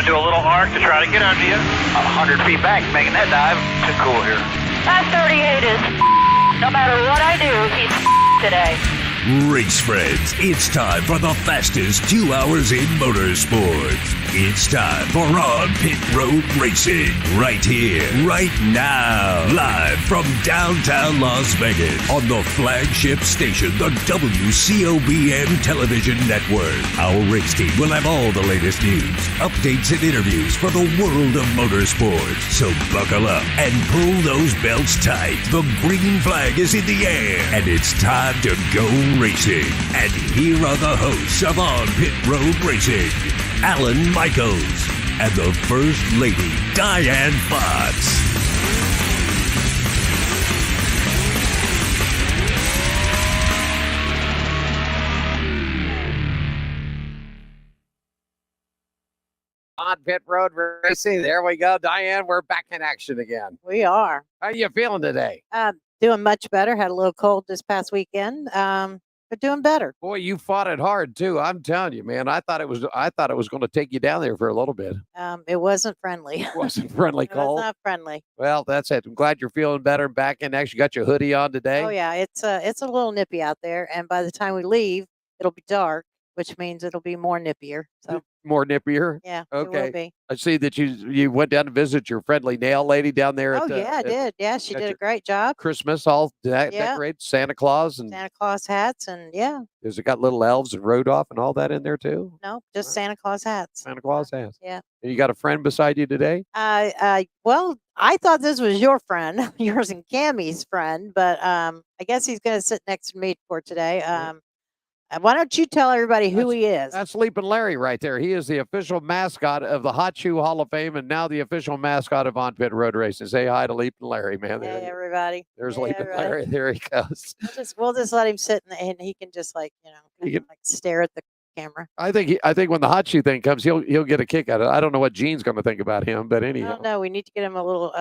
going to do a little arc to try to get under you. 100 feet back, making that dive. Too cool here. That 38 is no matter what I do, he's today. Race friends, it's time for the fastest 2 hours in motorsports. It's time for On Pit Road Racing, right here, right now, live from downtown Las Vegas on the flagship station, the WCOBM Television Network. Our race team will have all the latest news, updates, and interviews for the world of motorsports. So buckle up and pull those belts tight. The green flag is in the air, and it's time to go racing. And here are the hosts of On Pit Road Racing, Alan Michaels and the First Lady, Diane Fox. On Pit Road Racing, there we go. Diane, we're back in action again. We are. How are you feeling today? Doing much better. Had a little cold this past weekend, but doing better. Boy, you fought it hard too. I'm telling you, man. I thought it was going to take you down there for a little bit. It wasn't friendly. It wasn't friendly It was cold. not friendly. Well, that's it. I'm glad you're feeling better. Back in action. Got your hoodie on today. Oh yeah, it's a little nippy out there, and by the time we leave, it'll be dark, which means it'll be more nippier. So More nippier. yeah, it Okay. will be. I see that you went down to visit your friendly nail lady down there. Oh at, yeah, I at did. Yeah, she at did a your- great job. Christmas, all Yeah. decorated, Santa Claus, and Santa Claus hats, and yeah, has it got little elves and Rudolph and all that in there too? no, just Santa Claus hats. Santa Claus has. Yeah. And you got a friend beside you today? Well, I thought this was your friend, yours and Cammie's friend, but I guess he's going to sit next to me for today. Why don't you tell everybody who he is? That's Leapin' Larry right there. He is the official mascot of the Hot Shoe Hall of Fame and now the official mascot of On Pit Road Racing. Say hi to Leapin' Larry, man. Hey, everybody. There's Hey, Leapin' everybody. Larry. There he goes. We'll just let him sit and he can just He kind can- of like stare at the camera. I think when the hot shoe thing comes, he'll get a kick out of it. I don't know what Gene's going to think about him, but I anyhow, don't know. We need to get him a little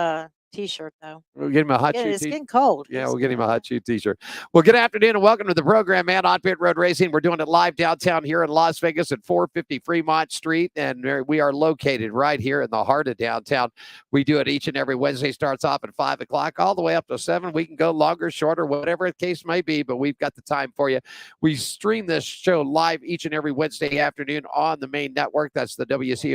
T-shirt though. we'll get him a hot Yeah, shoe. it's t- getting cold. Yeah, It's we'll get him a getting hot shoe t-shirt. Well, good afternoon and welcome to the program, man. On Pit Road Racing. We're doing it live downtown here in Las Vegas at 450 Fremont Street, and we are located right here in the heart of downtown. We do it each and every Wednesday. Starts off at 5 o'clock all the way up to 7. We can go longer, shorter, whatever the case may be, but we've got the time for you. We stream this show live each and every Wednesday afternoon on the main network. That's the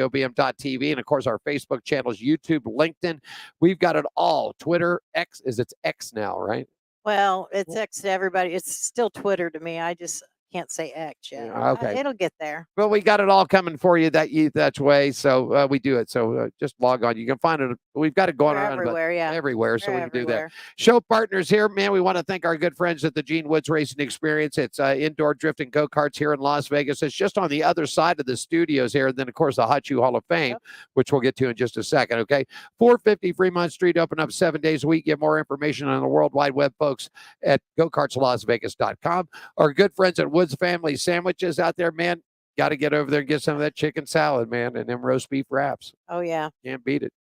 WCOBM.TV, and of course our Facebook channels, YouTube, LinkedIn. We've got it all. Twitter, X, it's X now, right? Well, it's X to everybody. It's still Twitter to me. I just can't say X yet. Yeah, okay. It'll get there. Well, we got it all coming for you that way. So we do it. So just log on. You can find it. We've got it going They're on about everywhere, yeah. everywhere. So we They're can do that. everywhere. Show partners here, man. We want to thank our good friends at the Gene Woods Racing Experience. It's indoor drifting go-karts here in Las Vegas. It's just on the other side of the studios here. And then, of course, the Hot Shoe Hall of Fame, which we'll get to in just a second, okay? 450 Fremont Street, open up 7 days a week. Get more information on the World Wide Web, folks, at gokartslasvegas.com. Our good friends at Woods Family Sandwiches out there, man. Got to get over there and get some of that chicken salad, man, and them roast beef wraps. Oh yeah. Can't beat it.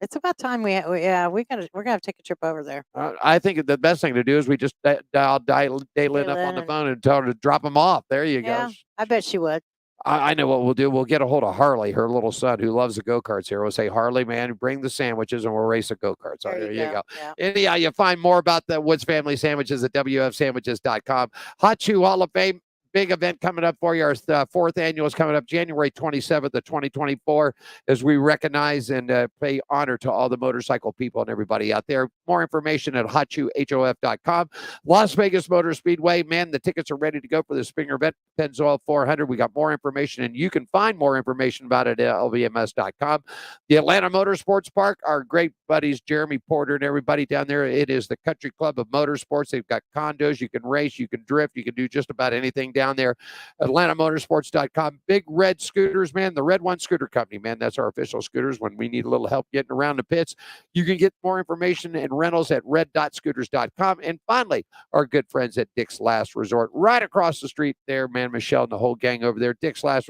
It's about time we're gonna have to take a trip over there. I think the best thing to do is we just dial Daylin up on the Daylin. phone and tell her to drop them off. There you Yeah, go. I bet she would. I know what we'll do. We'll get a hold of Harley, her little son, who loves the go-karts here. We'll say, Harley, man, bring the sandwiches and we'll race the go-karts. Oh, there you go. Yeah. Anyhow, you find more about the Woods Family Sandwiches at WFSandwiches.com. Hot Shoe Hall of Fame. Big event coming up for you. Our fourth annual is coming up January 27th of 2024 as we recognize and pay honor to all the motorcycle people and everybody out there. More information at hotshoehof.com. Las Vegas Motor Speedway, man, the tickets are ready to go for the Springer event, Pennzoil 400. We got more information, and you can find more information about it at lvms.com. The Atlanta Motorsports Park, our great buddies, Jeremy Porter and everybody down there. It is the country club of motorsports. They've got condos. You can race, you can drift, you can do just about anything down there. AtlantaMotorsports.com. Big Red Scooters, man. The Red One Scooter Company, man. That's our official scooters when we need a little help getting around the pits. You can get more information and rentals at red.scooters.com. And finally, our good friends at Dick's Last Resort, right across the street there, man. Michelle and the whole gang over there. Dick's Last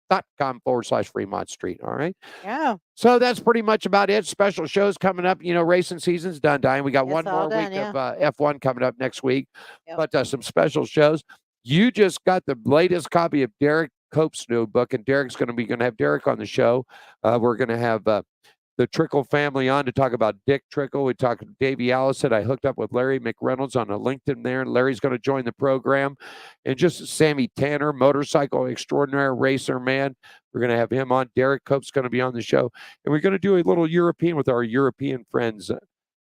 Resort.com/Fremont Street. All right. Yeah. So that's pretty much about it. Special shows coming up. You know, racing season's done, Diane. We got It's one all more done, week yeah. of F1 coming up next week, Yep. but some special shows. You just got the latest copy of Derek Cope's new book, and Derek's going to have Derek on the show. We're going to have the Trickle family on to talk about Dick Trickle. We talked to Davey Allison. I hooked up with Larry McReynolds on a LinkedIn there. Larry's going to join the program. And just Sammy Tanner, motorcycle extraordinary racer, man. We're going to have him on. Derek Cope's going to be on the show. And we're going to do a little European with our European friends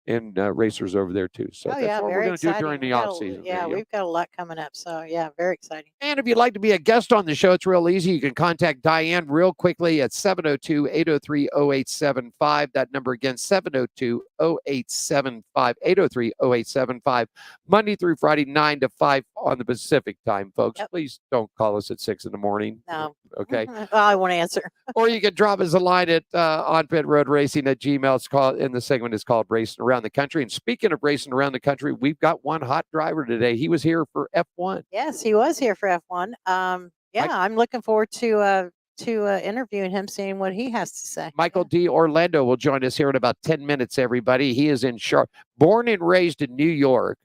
and racers over there too. So that's what we're going to do during the off season. Yeah, we've got a lot coming up. So yeah, very exciting. And if you'd like to be a guest on the show, it's real easy. You can contact Diane real quickly at 702-803-0875. That number again, 702-0875, 803-0875, Monday through Friday, 9 to 5 on the Pacific time, folks. Yep. Please don't call us at 6 in the morning. No. Okay. Well, I won't answer. Or you can drop us a line at on pit road racing at Gmail. It's called, and the segment is called Racing Around the Country. And speaking of racing around the country, we've got one hot driver today. He was here for F1. Yes, he was here for F1. I'm looking forward to interviewing him, seeing what he has to say. Michael D. Orlando will join us here in about 10 minutes, everybody. He is in born and raised in New York,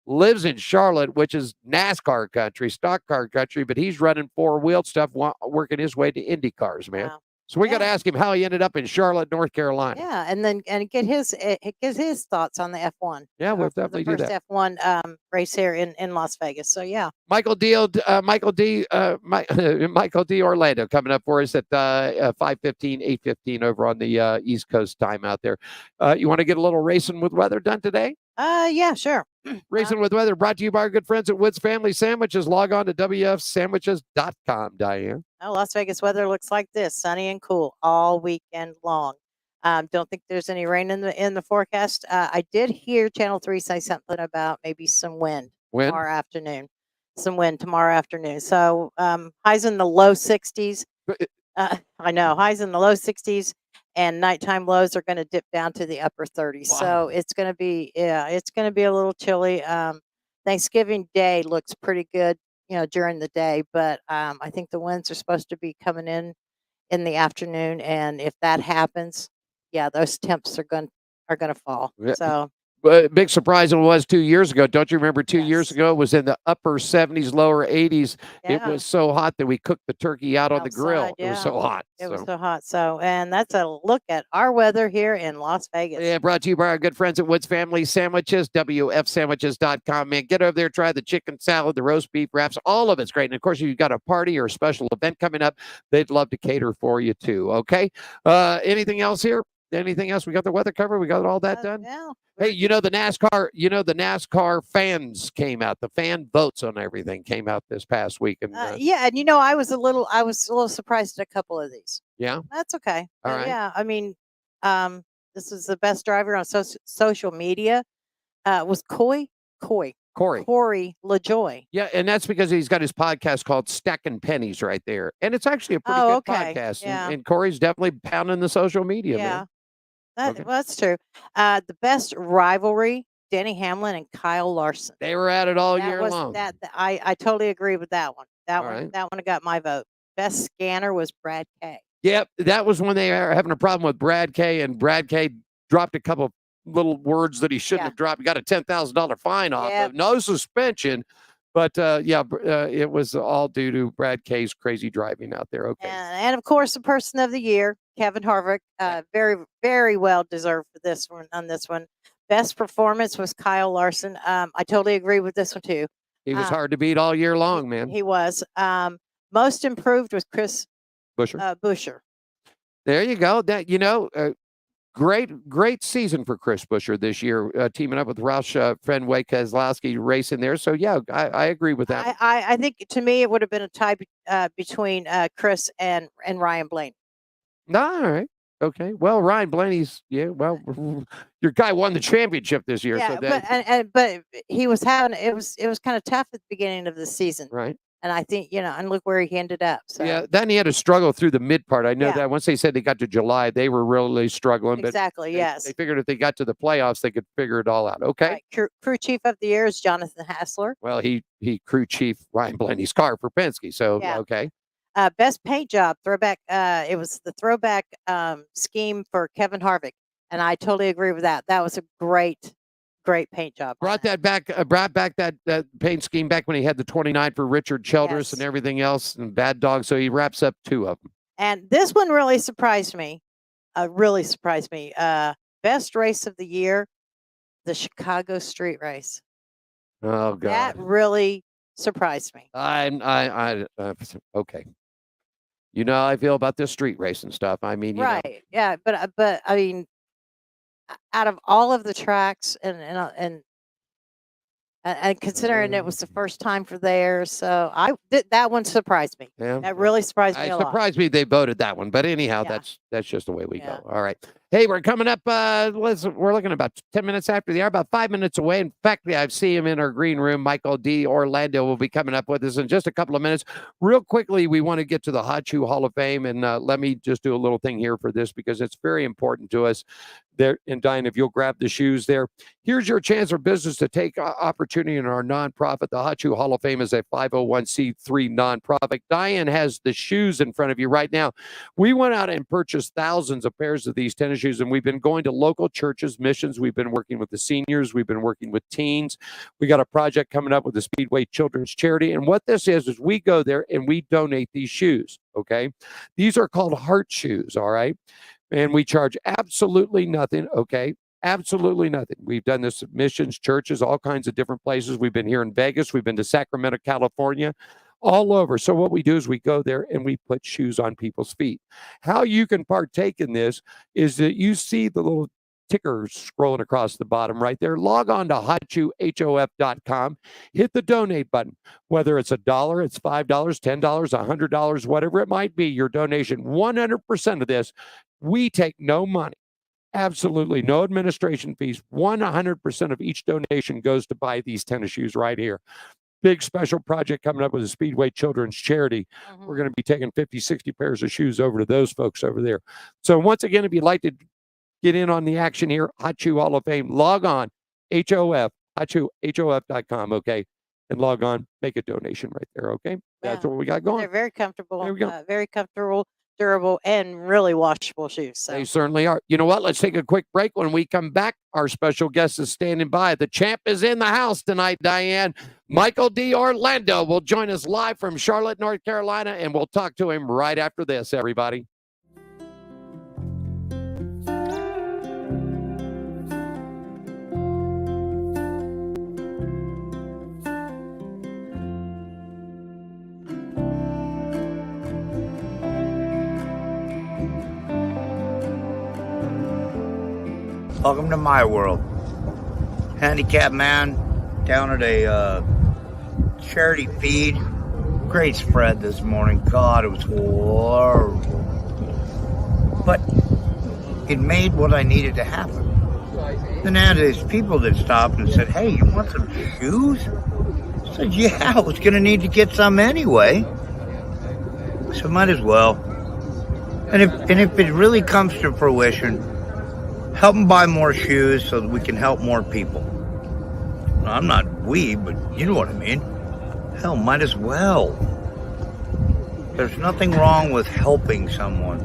lives in Charlotte, which is NASCAR country, stock car country, but he's running four-wheeled stuff, working his way to Indy cars, man. Wow. So we got to ask him how he ended up in Charlotte, North Carolina. Yeah, and get his thoughts on the F1. Yeah, we'll definitely do that. The first F1 race here in Las Vegas. So yeah. Michael D. Orlando coming up for us at 5:15, 8:15 over on the East Coast time out there. You want to get a little racing with weather done today? Yeah, sure. Racing with Weather brought to you by our good friends at Woods Family Sandwiches. Log on to WFSandwiches.com, Diane. Well, Las Vegas weather looks like this: sunny and cool all weekend long. Don't think there's any rain in the forecast. I did hear Channel 3 say something about maybe some wind tomorrow afternoon. Some wind tomorrow afternoon. So highs in the low 60s. I know, highs in the low 60s, and nighttime lows are going to dip down to the upper 30s. Wow. So it's going to be a little chilly. Thanksgiving Day looks pretty good, during the day, but I think the winds are supposed to be coming in the afternoon, and if that happens, those temps are going to fall. Yeah. So. But big surprise it was 2 years ago. Don't you remember 2 years ago? It was in the upper 70s, lower 80s. Yeah. It was so hot that we cooked the turkey out on the grill. Yeah. It was so hot. It was so hot. So, and that's a look at our weather here in Las Vegas. Yeah, brought to you by our good friends at Woods Family Sandwiches, WFSandwiches.com. Man, get over there, try the chicken salad, the roast beef wraps. All of it's great. And of course, if you've got a party or a special event coming up, they'd love to cater for you too. Okay. Anything else here? Anything else? We got the weather covered. We got all that done. Yeah. Hey, the NASCAR fans came out. The fan votes on everything came out this past week. And and I was a little surprised at a couple of these. Yeah, that's okay. All right. Yeah, I mean, this is the best driver on social media. Was Corey LaJoy. Yeah, and that's because he's got his podcast called Stacking Pennies right there, and it's actually a pretty good podcast. Yeah. And Corey's definitely pounding the social media. Yeah. Man. Well, that's true. The best rivalry, Denny Hamlin and Kyle Larson. They were at it all year long. I totally agree with that one. That one got my vote. Best scanner was Brad Kay. Yep, that was when they were having a problem with Brad Kay, and Brad Kay dropped a couple little words that he shouldn't have dropped. He got a $10,000 fine off of no suspension. But it was all due to Brad Kay's crazy driving out there. Okay. And of course, the person of the year, Kevin Harvick, very, very well deserved for this one. On this one, best performance was Kyle Larson. I totally agree with this one too. He was hard to beat all year long, man. He was. Most improved was Chris Buescher. There you go. That Great season for Chris Buescher this year, teaming up with Roush Fenway Keselowski racing there. So, yeah, I agree with that. I think, to me, it would have been a tie between Chris and Ryan Blaney. All right. Okay. Well, Ryan Blaney's, your guy won the championship this year. Yeah, so but he was having, it was kind of tough at the beginning of the season. Right. And I think, and look where he ended up. So. Yeah, then he had to struggle through the mid part. I know that once they said they got to July, they were really struggling. Exactly, but yes. They figured if they got to the playoffs, they could figure it all out. Okay. Right. Crew chief of the year is Jonathan Hassler. Well, he crew chief Ryan Blaney's car for Penske. So, okay. Best paint job, throwback. It was the throwback scheme for Kevin Harvick. And I totally agree with that. That was a great great paint job. Brought back that paint scheme back when he had the 29 for Richard Childress and everything else and Bad Dog. So he wraps up 2 of them. And this one really surprised me. Best race of the year, the Chicago street race. Oh God. That really surprised me. Okay. You know how I feel about this street racing stuff. I mean, right. Yeah. But I mean, out of all of the tracks and considering it was the first time for theirs, so that one surprised me. Yeah. That really surprised me a lot. Surprised me they voted that one, but anyhow, that's just the way we go. All right. Hey, we're coming up. We're looking about 10 minutes after the hour, about 5 minutes away. In fact, I see him in our green room. Michael D. Orlando will be coming up with us in just a couple of minutes. Real quickly, we want to get to the Hot Shoe Hall of Fame, and let me just do a little thing here for this because it's very important to us. There, and Diane, if you'll grab the shoes there, here's your chance for business to take opportunity in our nonprofit. The Hot Shoe Hall of Fame is a 501c3 nonprofit. Diane has the shoes in front of you right now. We went out and purchased thousands of pairs of these tennis shoes, and we've been going to local churches, missions. We've been working with the seniors. We've been working with teens. We got a project coming up with the Speedway Children's Charity, and what this is we go there and we donate these shoes, okay? These are called heart shoes, all right? And we charge absolutely nothing, okay? Absolutely nothing. We've done this at missions, churches, all kinds of different places. We've been here in Vegas. We've been to Sacramento, California, all over. So what we do is we go there and we put shoes on people's feet. How you can partake in this is that you see the little ticker scrolling across the bottom right there. Log on to hotshoehof.com. Hit the donate button. Whether it's $1, it's $5, $10, $100, whatever it might be, your donation, 100% of this, we take no money. Absolutely no administration fees. 100% of each donation goes to buy these tennis shoes right here. Big special project coming up with the Speedway Children's Charity. We're going to be taking 50, 60 pairs of shoes over to those folks over there. So once again, if you'd like to get in on the action here, Hot Shoe Hall of Fame, log on, hotshoehof.com, okay? And log on, make a donation right there, okay? That's what we got going. They're very comfortable. Very comfortable, durable, and really washable shoes. So. They certainly are. You know what? Let's take a quick break. When we come back, our special guest is standing by. The champ is in the house tonight, Diane. Michael D. Orlando will join us live from Charlotte, North Carolina, and we'll talk to him right after this, everybody. Welcome to my world. Handicapped man down at a charity feed. Great spread this morning. God, it was horrible. But it made what I needed to happen. Then I had these people that stopped and said, "Hey, you want some shoes?" I said, "Yeah, I was going to need to get some anyway. So might as well." And if it really comes to fruition, help them buy more shoes so that we can help more people. I'm not we, but you know what I mean. Hell, might as well. There's nothing wrong with helping someone.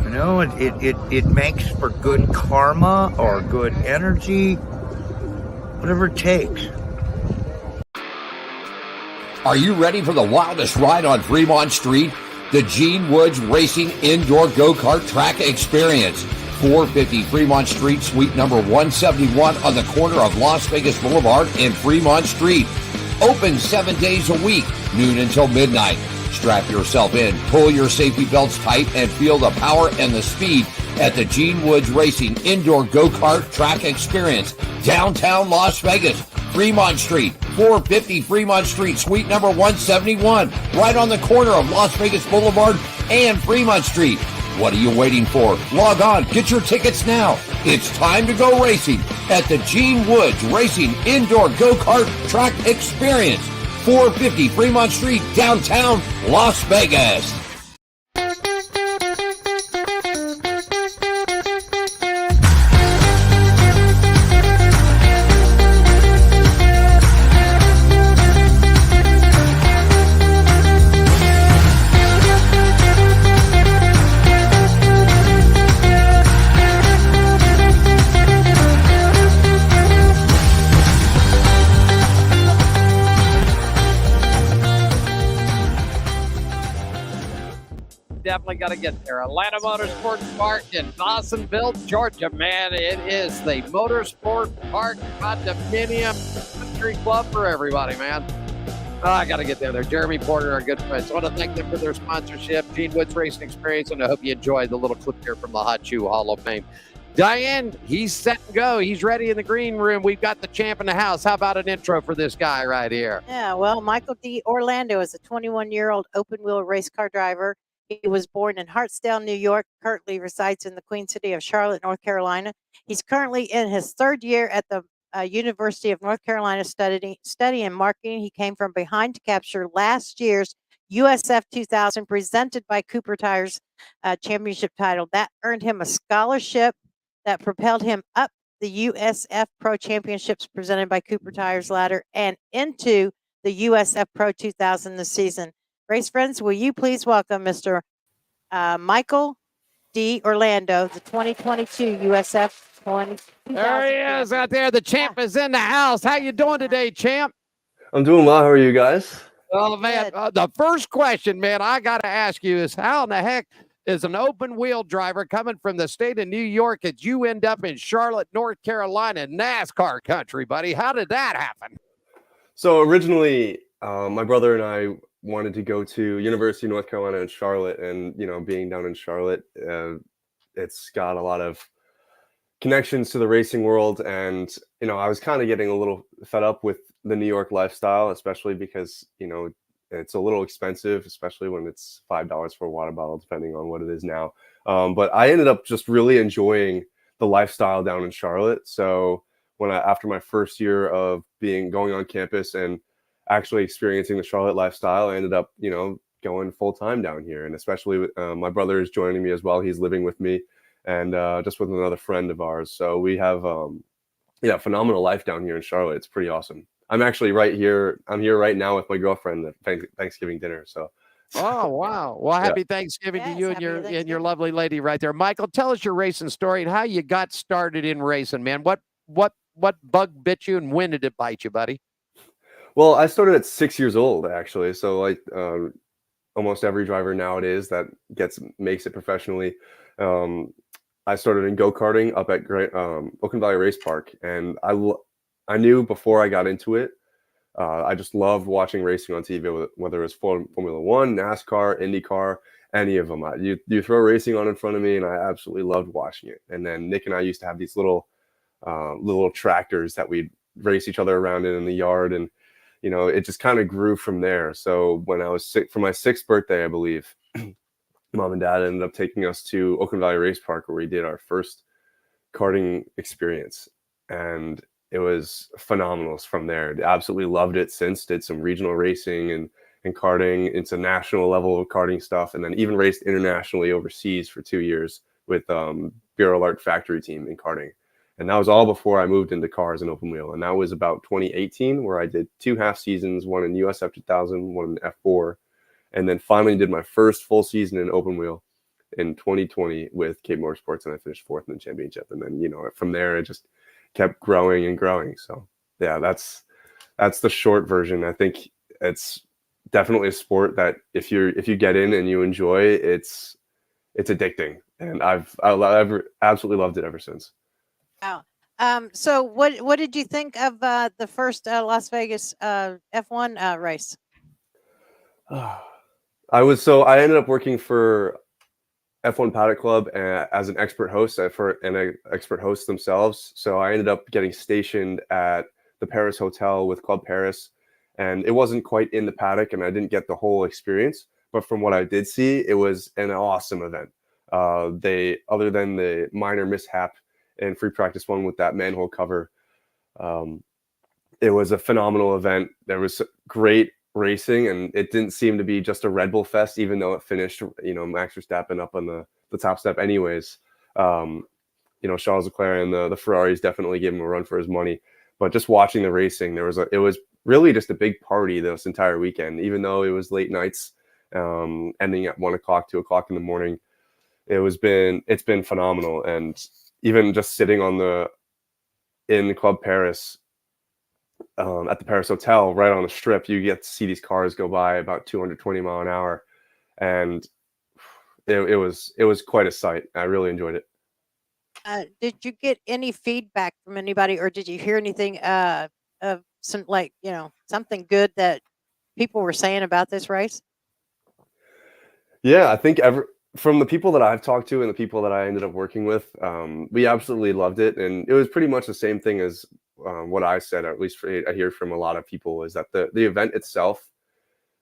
You know, it makes for good karma or good energy, whatever it takes. Are you ready for the wildest ride on Fremont Street? The Gene Woods Racing Indoor Go-Kart Track Experience. 450 Fremont Street, suite number 171 on the corner of Las Vegas Boulevard and Fremont Street. Open 7 days a week, noon until midnight. Strap yourself in, pull your safety belts tight, and feel the power and the speed at the Gene Woods Racing Indoor Go-Kart Track Experience, downtown Las Vegas, Fremont Street, 450 Fremont Street, suite number 171, right on the corner of Las Vegas Boulevard and Fremont Street. What are you waiting for? Log on. Get your tickets now. It's time to go racing at the Gene Woods Racing Indoor Go-Kart Track Experience, 450 Fremont Street, downtown Las Vegas. definitely got to get there. Atlanta Motorsports Park in Dawsonville, Georgia, man. It is the Motorsport Park Condominium Country Club for everybody, man. Oh, I got to get there. Jeremy Porter, our good friends. I want to thank them for their sponsorship, Gene Woods Racing Experience, and I hope you enjoyed the little clip here from the Hot Shoe Hall of Fame. Diane, he's set and go. He's ready in the green room. We've got the champ in the house. How about an intro for this guy right here? Yeah, well, Michael D. Orlando is a 21-year-old open-wheel race car driver. He was born in Hartsdale, New York, currently resides in the Queen City of Charlotte, North Carolina. He's currently in his third year at the University of North Carolina studying marketing. He came from behind to capture last year's USF 2000 presented by Cooper Tires championship title. That earned him a scholarship that propelled him up the USF Pro Championships presented by Cooper Tires ladder and into the USF Pro 2000 this season. Race friends, will you please welcome Mr. Michael D. Orlando, the 2022 USF 20. There he is out there. The champ is in the house. How you doing today, champ? I'm doing well. How are you guys? Oh, man. The first question, man, I got to ask you is how in the heck is an open wheel driver coming from the state of New York as you end up in Charlotte, North Carolina, NASCAR country, buddy? How did that happen? So originally, my brother and I wanted to go to University of North Carolina in Charlotte, and being down in Charlotte, it's got a lot of connections to the racing world, and I was kind of getting a little fed up with the New York lifestyle, especially because it's a little expensive, especially when it's $5 for a water bottle, depending on what it is now. But I ended up just really enjoying the lifestyle down in Charlotte. So after my first year of going on campus and actually experiencing the Charlotte lifestyle, I ended up, going full time down here. And especially with, my brother is joining me as well. He's living with me and just with another friend of ours. So we have, phenomenal life down here in Charlotte. It's pretty awesome. I'm actually right here. I'm here right now with my girlfriend at Thanksgiving dinner. So. Oh, wow. Well, happy Thanksgiving to you and your lovely lady right there. Michael, tell us your racing story and how you got started in racing, man. What bug bit you and when did it bite you, buddy? Well, I started at 6 years old, actually. So like almost every driver nowadays that makes it professionally. I started in go-karting up at Oakland Valley Race Park. And I knew before I got into it, I just loved watching racing on TV, whether it was Formula One, NASCAR, IndyCar, any of them. You throw racing on in front of me, and I absolutely loved watching it. And then Nick and I used to have these little tractors that we'd race each other around in the yard, and it just kind of grew from there. So when I was for my 6th birthday, I believe, Mom and Dad ended up taking us to Oakland Valley Race Park, where we did our first karting experience, and it was phenomenal from there. Absolutely loved it since. Did some regional racing and karting into national level of karting stuff, and then even raced internationally overseas for 2 years with Bureau Alert factory team in karting. And that was all before I moved into cars and open wheel. And that was about 2018, where I did 2 half seasons, one in USF 2000, one in F4, and then finally did my first full season in open wheel in 2020 with Cape Motorsports, and I finished 4th in the championship. And then from there it just kept growing and growing. So yeah, that's the short version. I think it's definitely a sport that if you get in and you enjoy, it's addicting, and I've absolutely loved it ever since. Wow. So what did you think of the first Las Vegas F1 race? I ended up working for F1 Paddock Club as an expert host and expert hosts themselves. So I ended up getting stationed at the Paris Hotel with Club Paris, and it wasn't quite in the paddock, and I didn't get the whole experience. But from what I did see, it was an awesome event. Other than the minor mishap in free practice 1 with that manhole cover, it was a phenomenal event. There was great racing, and it didn't seem to be just a Red Bull fest, even though it finished, Max Verstappen up on the top step anyways. Charles Leclerc and the Ferraris definitely gave him a run for his money. But just watching the racing, it was really just a big party this entire weekend, even though it was late nights, ending at 1 o'clock, 2 o'clock in the morning. It's been phenomenal. And even just sitting in Club Paris, at the Paris Hotel, right on the strip, you get to see these cars go by about 220 mile an hour. And it was quite a sight. I really enjoyed it. Did you get any feedback from anybody, or did you hear anything of some, like, something good that people were saying about this race? Yeah, I think from the people that I've talked to and the people that I ended up working with, we absolutely loved it, and it was pretty much the same thing as what I said. Or at least I hear from a lot of people is that the event itself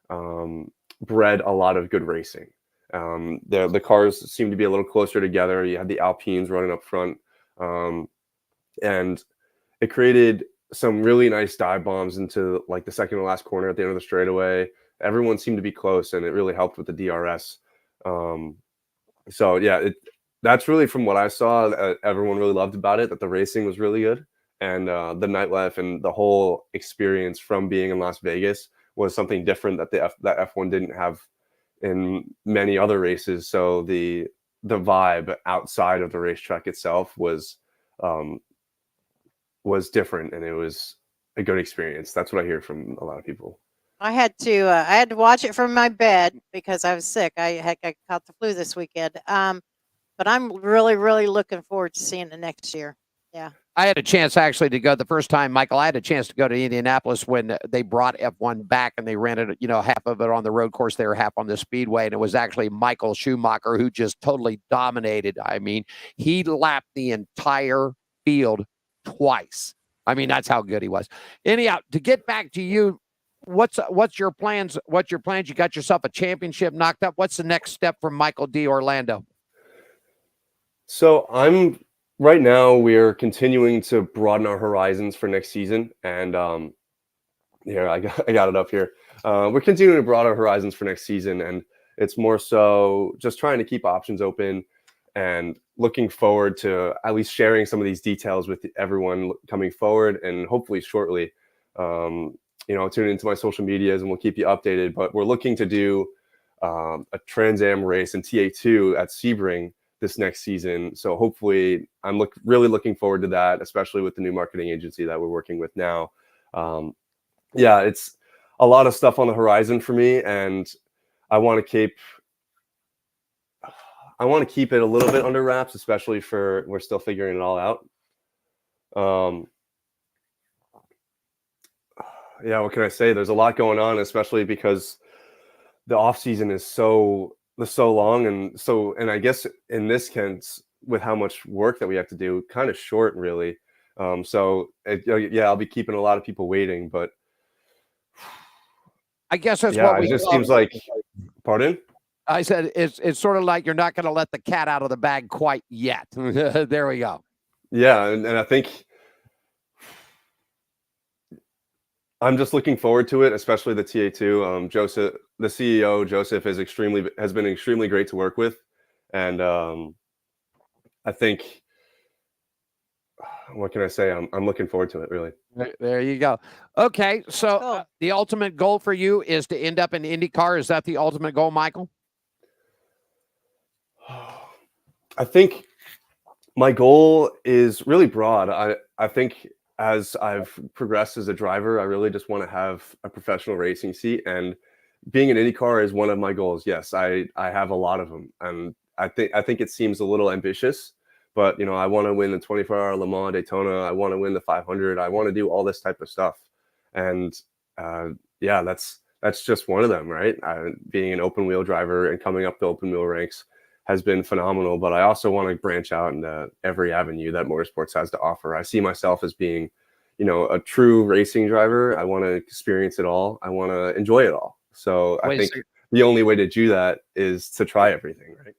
bred a lot of good racing. The cars seemed to be a little closer together. You had the Alpines running up front, and it created some really nice dive bombs into like the second to last corner at the end of the straightaway. Everyone seemed to be close, and it really helped with the DRS. So yeah, that's really from what I saw. Everyone really loved about it. That the racing was really good, and the nightlife and the whole experience from being in Las Vegas was something different that that F1 didn't have in many other races. So the vibe outside of the racetrack itself was different, and it was a good experience. That's what I hear from a lot of people. I had to watch it from my bed because I was sick. I caught the flu this weekend. But I'm really, really looking forward to seeing it next year. Yeah. I had a chance actually to go the first time, Michael. I had a chance to go to Indianapolis when they brought F1 back, and they rented, half of it on the road course there, half on the speedway. And it was actually Michael Schumacher who just totally dominated. I mean, he lapped the entire field twice. I mean, that's how good he was. Anyhow, to get back to you, what's your plans? What's your plans? You got yourself a championship knocked up. What's the next step from Michael D. Orlando? So right now we're continuing to broaden our horizons for next season, and here I got it up here. We're continuing to broaden our horizons for next season, and it's more so just trying to keep options open and looking forward to at least sharing some of these details with everyone coming forward, and hopefully shortly. Tune into my social medias and we'll keep you updated. But we're looking to do a Trans Am race in TA2 at Sebring this next season. So hopefully I'm really looking forward to that, especially with the new marketing agency that we're working with now. It's a lot of stuff on the horizon for me, and I want to keep it a little bit under wraps, especially we're still figuring it all out. What can I say? There's a lot going on, especially because the off season is so long, and I guess in this case, with how much work that we have to do, kind of short, really. I'll be keeping a lot of people waiting, but I guess that's what it just seems like. Pardon? I said it's sort of like you're not going to let the cat out of the bag quite yet. There we go. Yeah, and I think I'm just looking forward to it, especially the TA2. Joseph, the CEO, has been extremely great to work with, and I think, what can I say? I'm looking forward to it, really. There you go. Okay, so the ultimate goal for you is to end up in IndyCar. Is that the ultimate goal, Michael? I think my goal is really broad. I think as I've progressed as a driver, I really just want to have a professional racing seat, and being an IndyCar is one of my goals. Yes, I have a lot of them, and I think it seems a little ambitious, but I want to win the 24-hour Le Mans, Daytona. I want to win the 500. I want to do all this type of stuff, and that's just one of them, right? Being an open wheel driver and coming up the open wheel ranks has been phenomenal, but I also want to branch out into every avenue that motorsports has to offer. I see myself as being, a true racing driver. I want to experience it all. I want to enjoy it all. So I think the only way to do that is to try everything, right?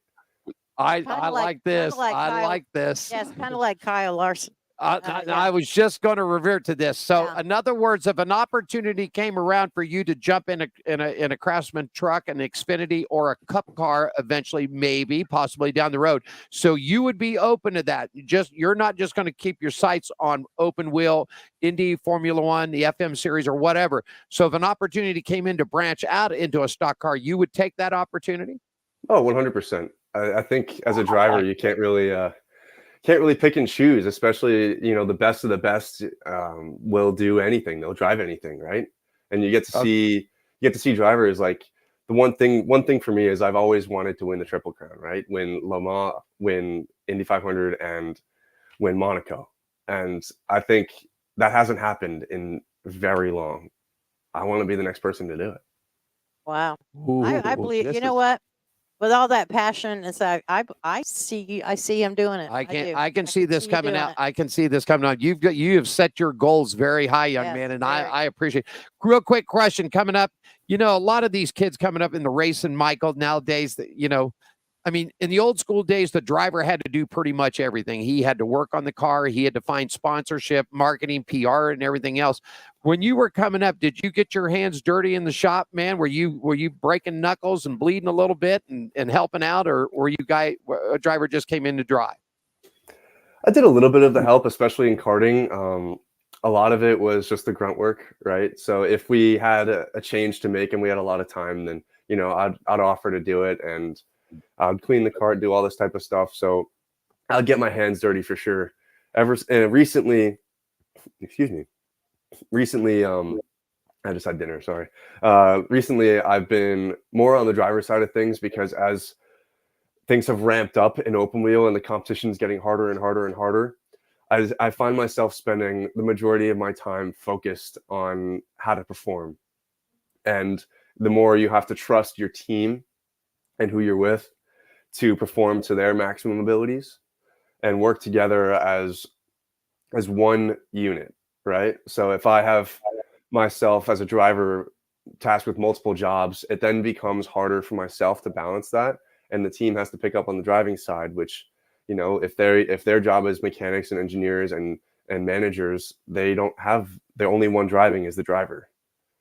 I like this. I like this. Yes, kind of like Kyle Larson. I was just going to revert to this. So, in other words, if an opportunity came around for you to jump in a Craftsman truck, an Xfinity, or a Cup car, eventually, maybe, possibly down the road, so you would be open to that. You're not just going to keep your sights on open wheel, Indy, Formula One, the FM series, or whatever. So, if an opportunity came in to branch out into a stock car, you would take that opportunity? Oh, 100%. I think as a driver, you can't really pick and choose, especially, the best of the best will do anything. They'll drive anything, right? And you get to see drivers like the one thing for me is I've always wanted to win the Triple Crown, right? Win Le Mans, win Indy 500, and win Monaco. And I think that hasn't happened in very long. I want to be the next person to do it. Wow. I believe, you know what? With all that passion, it's like I see him doing it. I can see this coming out. I can see this coming out. You have set your goals very high, young man, and I appreciate it. Real quick question coming up. You know, a lot of these kids coming up in the racing, Michael, nowadays, that, you know, I mean, in the old school days, the driver had to do pretty much everything. He had to work on the car. He had to find sponsorship, marketing, PR, and everything else. When you were coming up, did you get your hands dirty in the shop, man? Were you breaking knuckles and bleeding a little bit and helping out, or were you a driver just came in to drive? I did a little bit of the help, especially in karting. A lot of it was just the grunt work, right? So if we had a change to make and we had a lot of time, then, you know, I'd offer to do it, and I'd clean the cart, do all this type of stuff. So I'll get my hands dirty for sure. Recently, I just had dinner, sorry. Recently, I've been more on the driver's side of things, because as things have ramped up in open wheel and the competition is getting harder and harder and harder, I find myself spending the majority of my time focused on how to perform. And the more you have to trust your team and who you're with to perform to their maximum abilities and work together as one unit, right? So if I have myself as a driver tasked with multiple jobs, it then becomes harder for myself to balance that, and the team has to pick up on the driving side, which, you know, if their job is mechanics and engineers and managers, they don't have, the only one driving is the driver.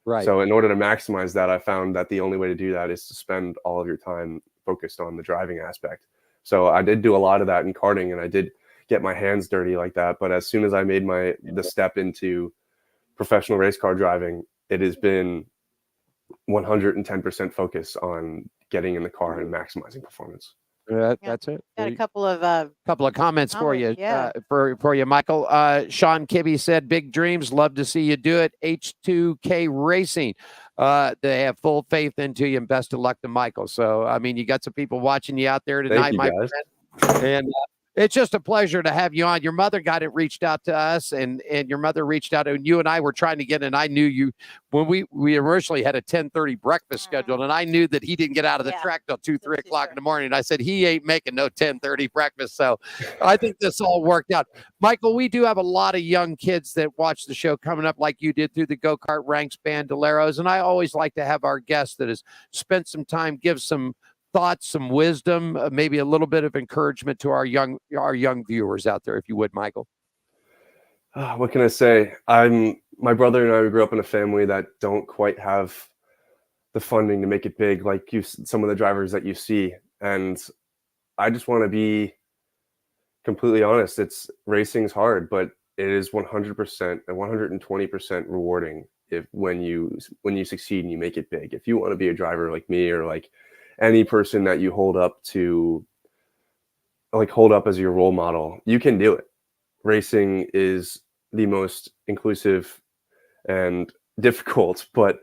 Right. So in order to maximize that, I found that the only way to do that is to spend all of your time focused on the driving aspect. So I did do a lot of that in karting, and I did get my hands dirty like that. But as soon as I made the step into professional race car driving, it has been 110% focus on getting in the car and maximizing performance. That's it. Got a couple of comments for you. Yeah. For you, Michael. Sean Kibbe said, "Big dreams. Love to see you do it." H2K Racing. They have full faith into you, and best of luck to Michael. So, I mean, you got some people watching you out there tonight, my friend. And it's just a pleasure to have you on. Your mother reached out to us, and your mother reached out, and you and I were trying to get, and I knew you when we originally had a 10:30 breakfast scheduled, and I knew that he didn't get out of the track till 2, 3 o'clock in the morning. And I said, he ain't making no 10:30 breakfast. So I think this all worked out. Michael, we do have a lot of young kids that watch the show coming up like you did through the Go-Kart Ranks Bandoleros. And I always like to have our guest that has spent some time, give some thoughts, some wisdom, maybe a little bit of encouragement to our young viewers out there, if you would, Michael. What can I say? My brother and I, we grew up in a family that don't quite have the funding to make it big, like some of the drivers that you see. And I just want to be completely honest. Racing's hard, but it is 100% and 120% rewarding when you succeed and you make it big. If you want to be a driver like me, or like any person that you hold up as your role model, you can do it. Racing is the most inclusive and difficult but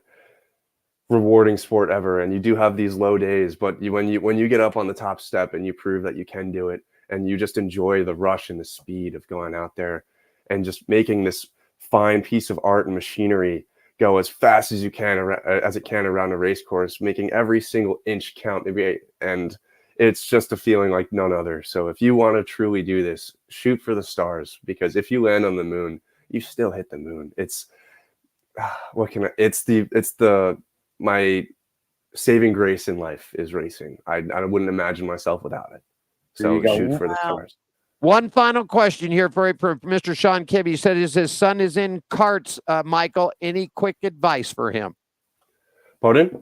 rewarding sport ever. And you do have these low days, but when you get up on the top step and you prove that you can do it, and you just enjoy the rush and the speed of going out there and just making this fine piece of art and machinery go as fast as it can around a race course, making every single inch count. And it's just a feeling like none other. So if you want to truly do this, shoot for the stars, because if you land on the moon, you still hit the moon. My saving grace in life is racing. I wouldn't imagine myself without it. So shoot for the stars. One final question here for Mr. Sean Kibbe. He said his son is in karts, Michael. Any quick advice for him? Pardon?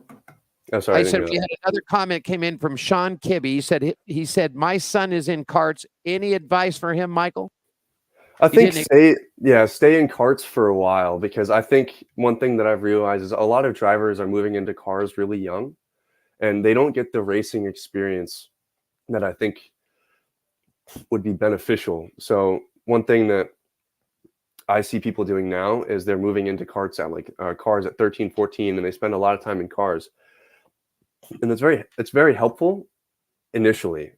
Oh, sorry. I said we had another comment came in from Sean Kibbe. He said my son is in karts. Any advice for him, Michael? I think stay in karts for a while, because I think one thing that I've realized is a lot of drivers are moving into cars really young, and they don't get the racing experience that I think would be beneficial. So one thing that I see people doing now is they're moving into karts at cars at 13, 14, and they spend a lot of time in cars. and it's very helpful initially.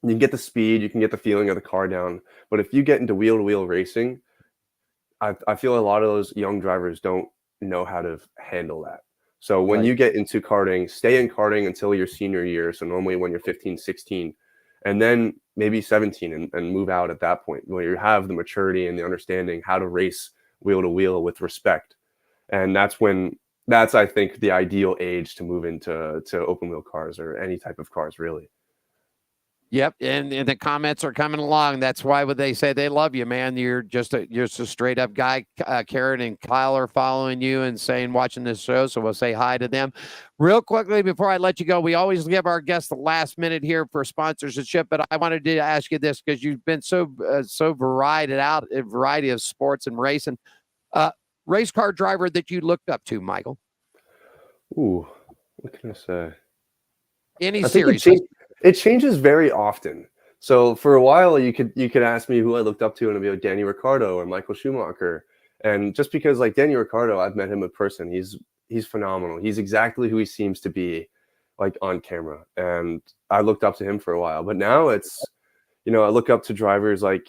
You can get the speed, you can get the feeling of the car down, but if you get into wheel-to-wheel racing, I feel a lot of those young drivers don't know how to handle that. So when you get into karting, stay in karting until your senior year. So normally when you're 15, 16, and then maybe 17 and move out at that point where you have the maturity and the understanding how to race wheel to wheel with respect. And that's I think the ideal age to move into open wheel cars or any type of cars really. Yep, and the comments are coming along. That's why would they say they love you, man. You're just a straight up guy. Karen and Kyle are following you and saying watching this show, so we'll say hi to them. Real quickly before I let you go, we always give our guests the last minute here for sponsorship, but I wanted to ask you this because you've been so varied out a variety of sports and racing. Race car driver that you looked up to, Michael? Ooh, what can I say? Any series? It changes very often. So for a while, you could ask me who I looked up to, and it'd be like Danny Ricciardo or Michael Schumacher. And just because like Danny Ricciardo, I've met him in person. He's phenomenal. He's exactly who he seems to be, like on camera. And I looked up to him for a while. But now it's, I look up to drivers like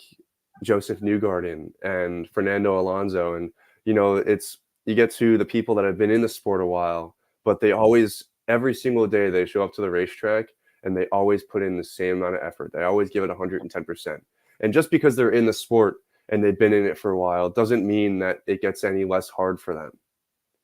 Joseph Newgarden and Fernando Alonso, and you get to the people that have been in the sport a while, but they always, every single day, they show up to the racetrack. And they always put in the same amount of effort. They always give it 110%. And just because they're in the sport and they've been in it for a while doesn't mean that it gets any less hard for them.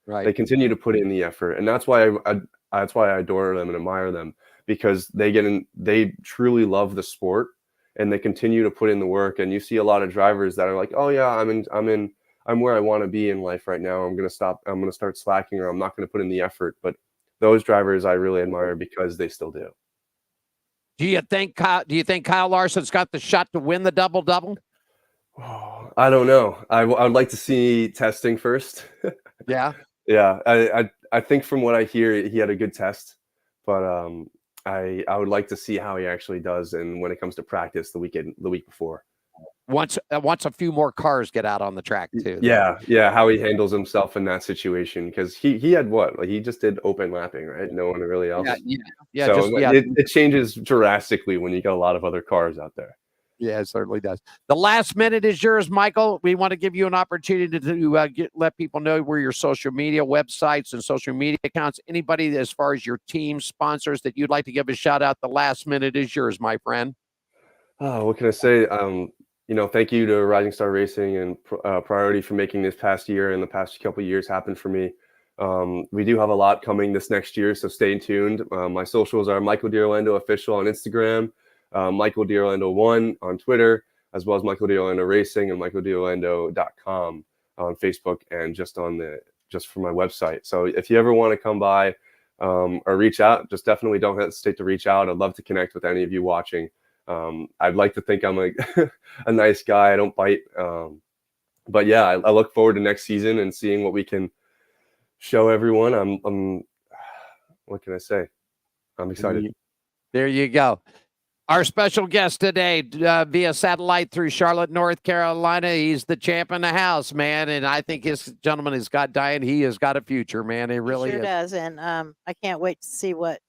Right. They continue to put in the effort, and that's why I adore them and admire them, because they truly love the sport and they continue to put in the work. And you see a lot of drivers that are like, oh yeah, I'm where I want to be in life right now. I'm going to start slacking, or I'm not going to put in the effort. But those drivers I really admire because they still do. Do you think Kyle Larson's got the shot to win the double-double? Oh, I don't know. I would like to see testing first. Yeah. Yeah. I think from what I hear, he had a good test, but I would like to see how he actually does, and when it comes to practice the week before. Once a few more cars get out on the track too. Yeah, how he handles himself in that situation, because he had he just did open lapping, right? No one really else. Yeah. So it changes drastically when you got a lot of other cars out there. Yeah, it certainly does. The last minute is yours, Michael. We want to give you an opportunity to let people know where your social media websites and social media accounts, anybody as far as your team sponsors that you'd like to give a shout out. The last minute is yours, my friend. Oh, what can I say? Thank you to Rising Star Racing and Priority for making this past year and the past couple of years happen for me. We do have a lot coming this next year, so stay tuned. My socials are Michael D'Orlando Official on Instagram, Michael D'Orlando 1 on Twitter, as well as Michael D'Orlando Racing and michaeldorlando.com on Facebook, and just for my website. So if you ever want to come by or reach out, just definitely don't hesitate to reach out. I'd love to connect with any of you watching. I'd like to think I'm a nice guy. I don't bite. But yeah, I look forward to next season and seeing what we can show everyone. What can I say? I'm excited. There you go. Our special guest today via satellite through Charlotte, North Carolina. He's the champ in the house, man. And I think this gentleman has got Diane. He has got a future, man. He really sure does. And I can't wait to see what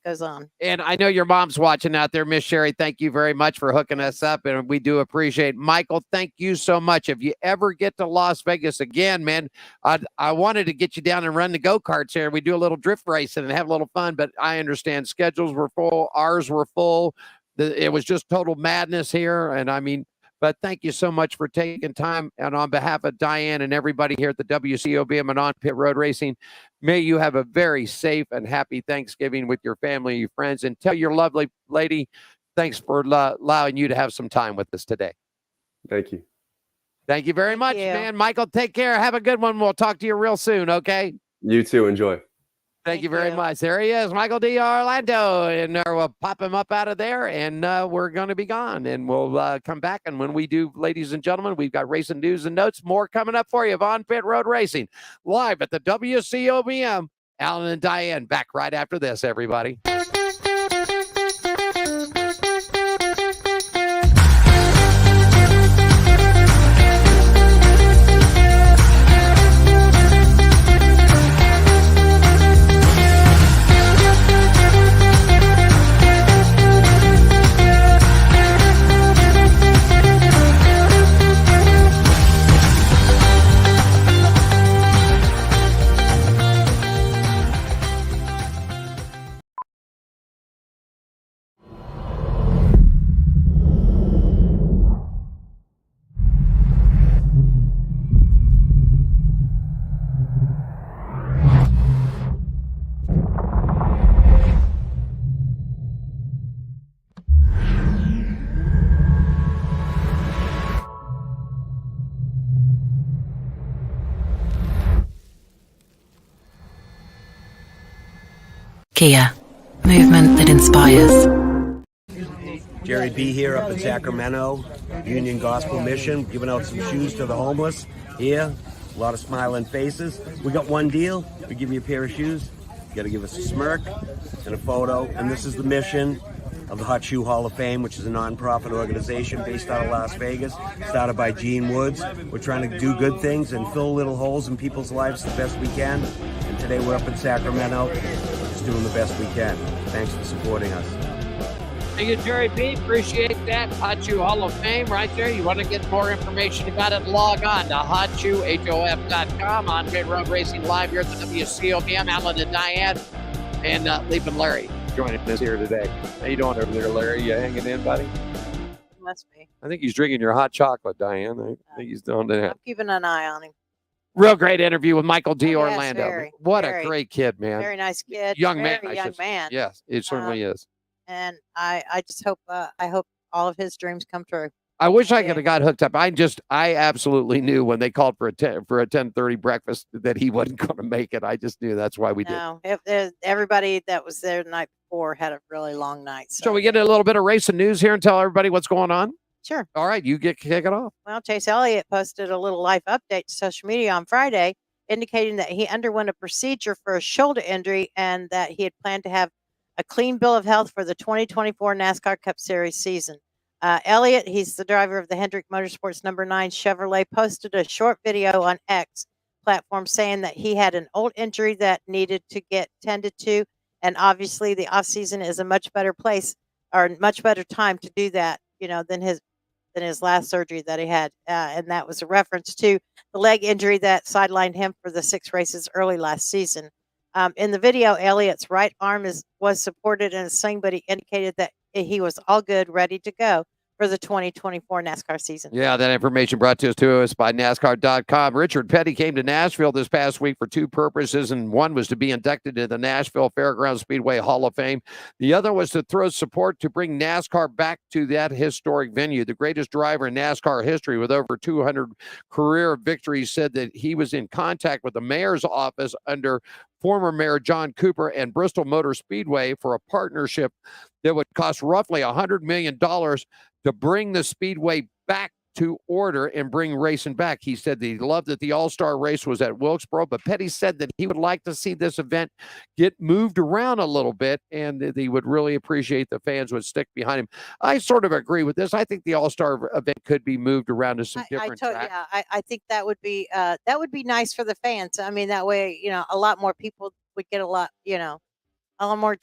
goes on. And I know your mom's watching out there, Miss Sherry. Thank you very much for hooking us up, and we do appreciate. Michael, thank you so much. If you ever get to Las Vegas again, man, I wanted to get you down and run the go-karts here. We do a little drift racing and have a little fun, but I understand schedules were full, ours were full. It was just total madness here, and but thank you so much for taking time. And on behalf of Diane and everybody here at the WCOBM and On Pit Road Racing, may you have a very safe and happy Thanksgiving with your family, your friends, and tell your lovely lady, thanks for allowing you to have some time with us today. Thank you. Thank you very much, man. Michael, take care. Have a good one. We'll talk to you real soon, okay? You too. Enjoy. Thank you very much. There he is, Michael D'Orlando, and we'll pop him up out of there, and we're going to be gone, and we'll come back. And when we do, ladies and gentlemen, we've got racing news and notes, more coming up for you. On Pit Road Racing, live at the WCOBM. Alan and Diane back right after this, everybody. Kia. Movement that inspires. Jerry B here up in Sacramento, Union Gospel Mission, giving out some shoes to the homeless here. A lot of smiling faces. We got one deal. We give you a pair of shoes. You got to give us a smirk and a photo. And this is the mission of the Hot Shoe Hall of Fame, which is a non-profit organization based out of Las Vegas, started by Gene Woods. We're trying to do good things and fill little holes in people's lives the best we can. And today we're up in Sacramento, just doing the best we can. Thanks for supporting us. Thank you, Jerry B. Appreciate that. Hot Shoe Hall of Fame right there. You want to get more information about it, log on to hotshoehof.com on Pit Road Racing Live here at the WCOPM. Alan and Diane and leaving Larry joining us here today. How you doing over there, Larry? You hanging in, buddy? Must be. I think he's drinking your hot chocolate, Diane. I think he's doing that. I'm keeping an eye on him. Real great interview with Michael D. Yes, Orlando. What a great kid, man. Very nice kid. Young man. Very young man. Yes, it certainly is. And I just hope I hope all of his dreams come true. I wish I could have got hooked up. I absolutely knew when they called for a 10:30 breakfast that he wasn't going to make it. I just knew that's why we did. No, everybody that was there the night before had a really long night. So we get a little bit of racing news here and tell everybody what's going on. Sure. All right, you kick it off. Well, Chase Elliott posted a little life update to social media on Friday, indicating that he underwent a procedure for a shoulder injury and that he had planned to have a clean bill of health for the 2024 NASCAR Cup Series season. Elliott, he's the driver of the Hendrick Motorsports number 9 Chevrolet, posted a short video on X platform saying that he had an old injury that needed to get tended to, and obviously the off season is a much better place or much better time to do that, than his last surgery that he had, and that was a reference to the leg injury that sidelined him for the 6 races early last season. In the video, Elliott's right arm was supported in a sling, but he indicated that he was all good, ready to go for the 2024 NASCAR season. Yeah, that information brought to us by NASCAR.com. Richard Petty came to Nashville this past week for 2 purposes, and one was to be inducted into the Nashville Fairgrounds Speedway Hall of Fame. The other was to throw support to bring NASCAR back to that historic venue. The greatest driver in NASCAR history with over 200 career victories said that he was in contact with the mayor's office under former Mayor John Cooper and Bristol Motor Speedway for a partnership that would cost roughly $100 million to bring the Speedway back to order and bring racing back. He said that he loved that the All-Star race was at Wilkesboro, but Petty said that he would like to see this event get moved around a little bit and that he would really appreciate the fans would stick behind him. I sort of agree with this. I think the All-Star event could be moved around to some different tracks. Yeah, I think that would be nice for the fans. I mean, that way, a lot more people would get a lot more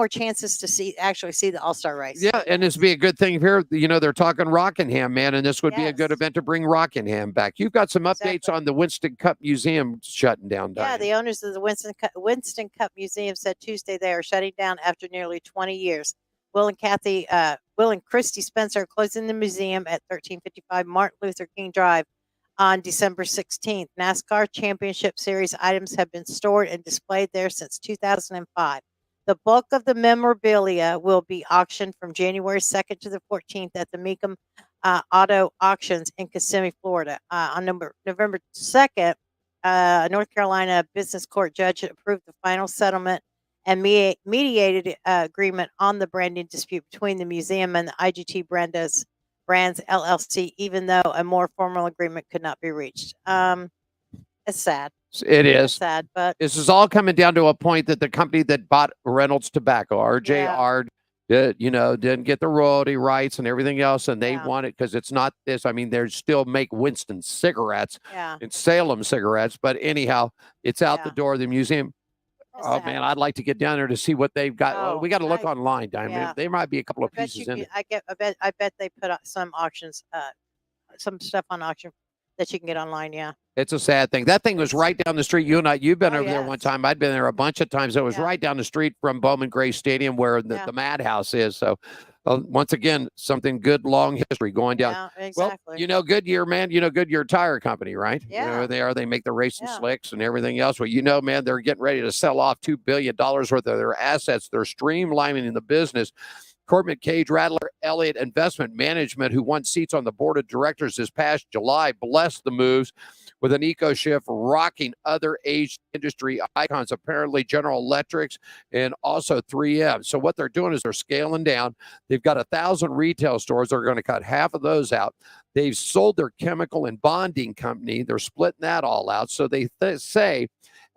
chances to actually see the All-Star race. Yeah, and this would be a good thing here. They're talking Rockingham, man, and this would be a good event to bring Rockingham back. You've got some updates on the Winston Cup Museum shutting down. Yeah, the owners of the Winston Cup Museum said Tuesday they are shutting down after nearly 20 years. Will and Christy Spencer are closing the museum at 1355 Martin Luther King Drive on December 16th. NASCAR Championship Series items have been stored and displayed there since 2005. The bulk of the memorabilia will be auctioned from January 2nd to the 14th at the Mecum Auto Auctions in Kissimmee, Florida. On November 2nd, North Carolina Business Court judge approved the final settlement and mediated agreement on the branding dispute between the museum and the IGT Brands LLC, even though a more formal agreement could not be reached. It's sad. It is sad, but this is all coming down to a point that the company that bought Reynolds Tobacco, RJR, didn't get the royalty rights and everything else, and they want it because it's not this. I mean, they still make Winston cigarettes and Salem cigarettes, but anyhow, it's out the door of the museum. Oh man, I'd like to get down there to see what they've got. We got to look online, Diamond. There might be a couple of pieces in it. I bet they put up some auctions, some stuff on auction that you can get online. Yeah, it's a sad thing. That thing was right down the street. You've been over there one time. I'd been there a bunch of times. It was right down the street from Bowman Gray Stadium where the Madhouse is. So once again, something good, long history going down. Yeah, exactly. Well, Goodyear, man, Goodyear Tire Company, right? Yeah. They make the racing slicks and everything else. Well, man, they're getting ready to sell off $2 billion worth of their assets. They're streamlining the business. Corbett Cage Rattler Elliott Investment Management, who won seats on the board of directors this past July, blessed the moves with an eco shift rocking other aged industry icons, apparently General Electrics and also 3M. So what they're doing is they're scaling down. They've got 1,000 retail stores. They're going to cut half of those out. They've sold their chemical and bonding company. They're splitting that all out. So they say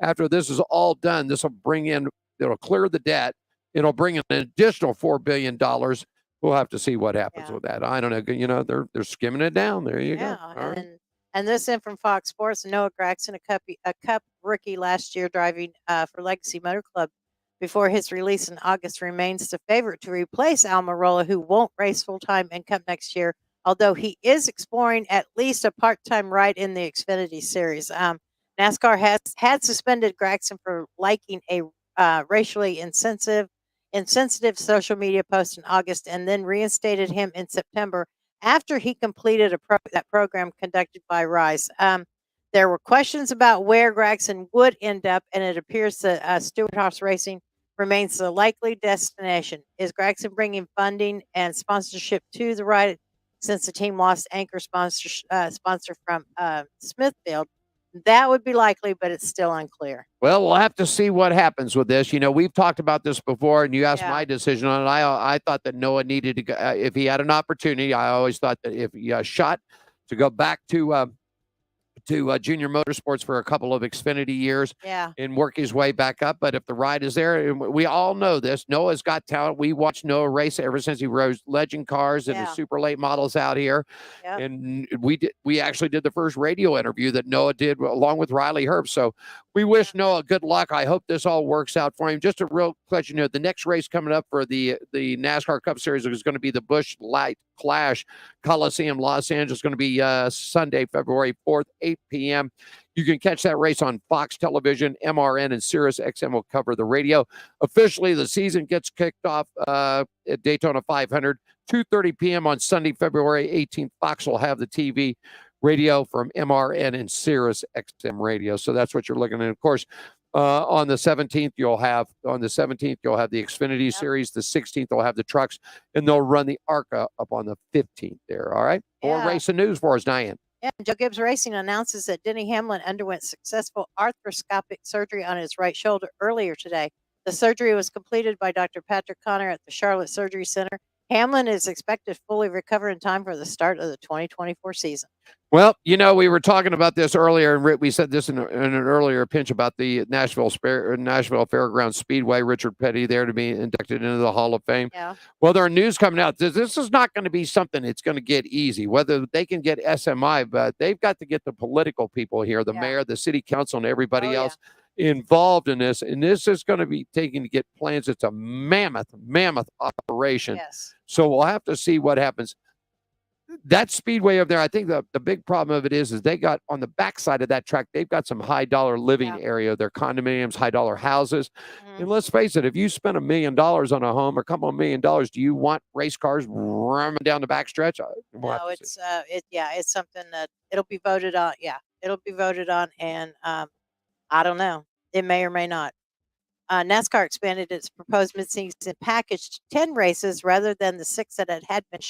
after this is all done, this will bring in, it'll clear the debt. It'll bring in an additional $4 billion. We'll have to see what happens with that. I don't know. You know, they're skimming it down. There you go. And this in from Fox Sports, Noah Gragson, a Cup rookie last year driving for Legacy Motor Club before his release in August, remains the favorite to replace Almirola, who won't race full-time in Cup next year, although he is exploring at least a part-time ride in the Xfinity Series. NASCAR had suspended Gragson for liking a racially insensitive social media post in August and then reinstated him in September after he completed that program conducted by Rice. There were questions about where Gragson would end up, and it appears that Stewart Haas Racing remains the likely destination. Is Gragson bringing funding and sponsorship to the ride since the team lost anchor sponsor from Smithfield? That would be likely, but it's still unclear. Well, we'll have to see what happens with this. You know, we've talked about this before, and you asked my decision on it. I thought that Noah needed to go, if he had an opportunity. I always thought that if he shot to go back to Junior Motorsports for a couple of Xfinity years and work his way back up. But if the ride is there, and we all know this, Noah's got talent. We watched Noah race ever since he rode legend cars and the super late models out here. And we actually did the first radio interview that Noah did along with Riley Herbst. So we wish Noah good luck. I hope this all works out for him. Just a real let you know, the next race coming up for the NASCAR Cup Series is going to be the Busch Light Clash Coliseum, Los Angeles. Going to be Sunday, February 4th, 8 p.m. You can catch that race on Fox Television, MRN, and Sirius XM will cover the radio. Officially, the season gets kicked off at Daytona 500, 2:30 p.m. on Sunday, February 18th. Fox will have the TV radio from MRN and Sirius XM radio. So that's what you're looking at. Of course, on the 17th, you'll have the Xfinity Series. The 16th, they'll have the trucks, and they'll run the ARCA up on the 15th there. All right. More racing news for us, Diane. Yeah, Joe Gibbs Racing announces that Denny Hamlin underwent successful arthroscopic surgery on his right shoulder earlier today. The surgery was completed by Dr. Patrick Connor at the Charlotte Surgery Center. Hamlin is expected to fully recover in time for the start of the 2024 season. Well, you know, we were talking about this earlier, and we said this in an earlier pinch about the Nashville Fairgrounds Speedway. Richard Petty there to be inducted into the Hall of Fame. Yeah. Well, there are news coming out. This is not going to be something that's going to get easy. Whether they can get SMI, but they've got to get the political people here, the mayor, the city council, and everybody else involved in this. And this is going to be taking to get plans. It's a mammoth operation. Yes. So we'll have to see what happens. That speedway over there, I think the big problem of it is they got on the backside of that track, they've got some high dollar living area, their condominiums, high dollar houses. And let's face it, if you spend $1 million on a home or a couple of $1 million, do you want race cars ramming down the backstretch? No, it's it's something that it'll be voted on. Yeah, it'll be voted on, and I don't know, it may or may not. NASCAR expanded its proposed midseason package to 10 races rather than the 6 that it had been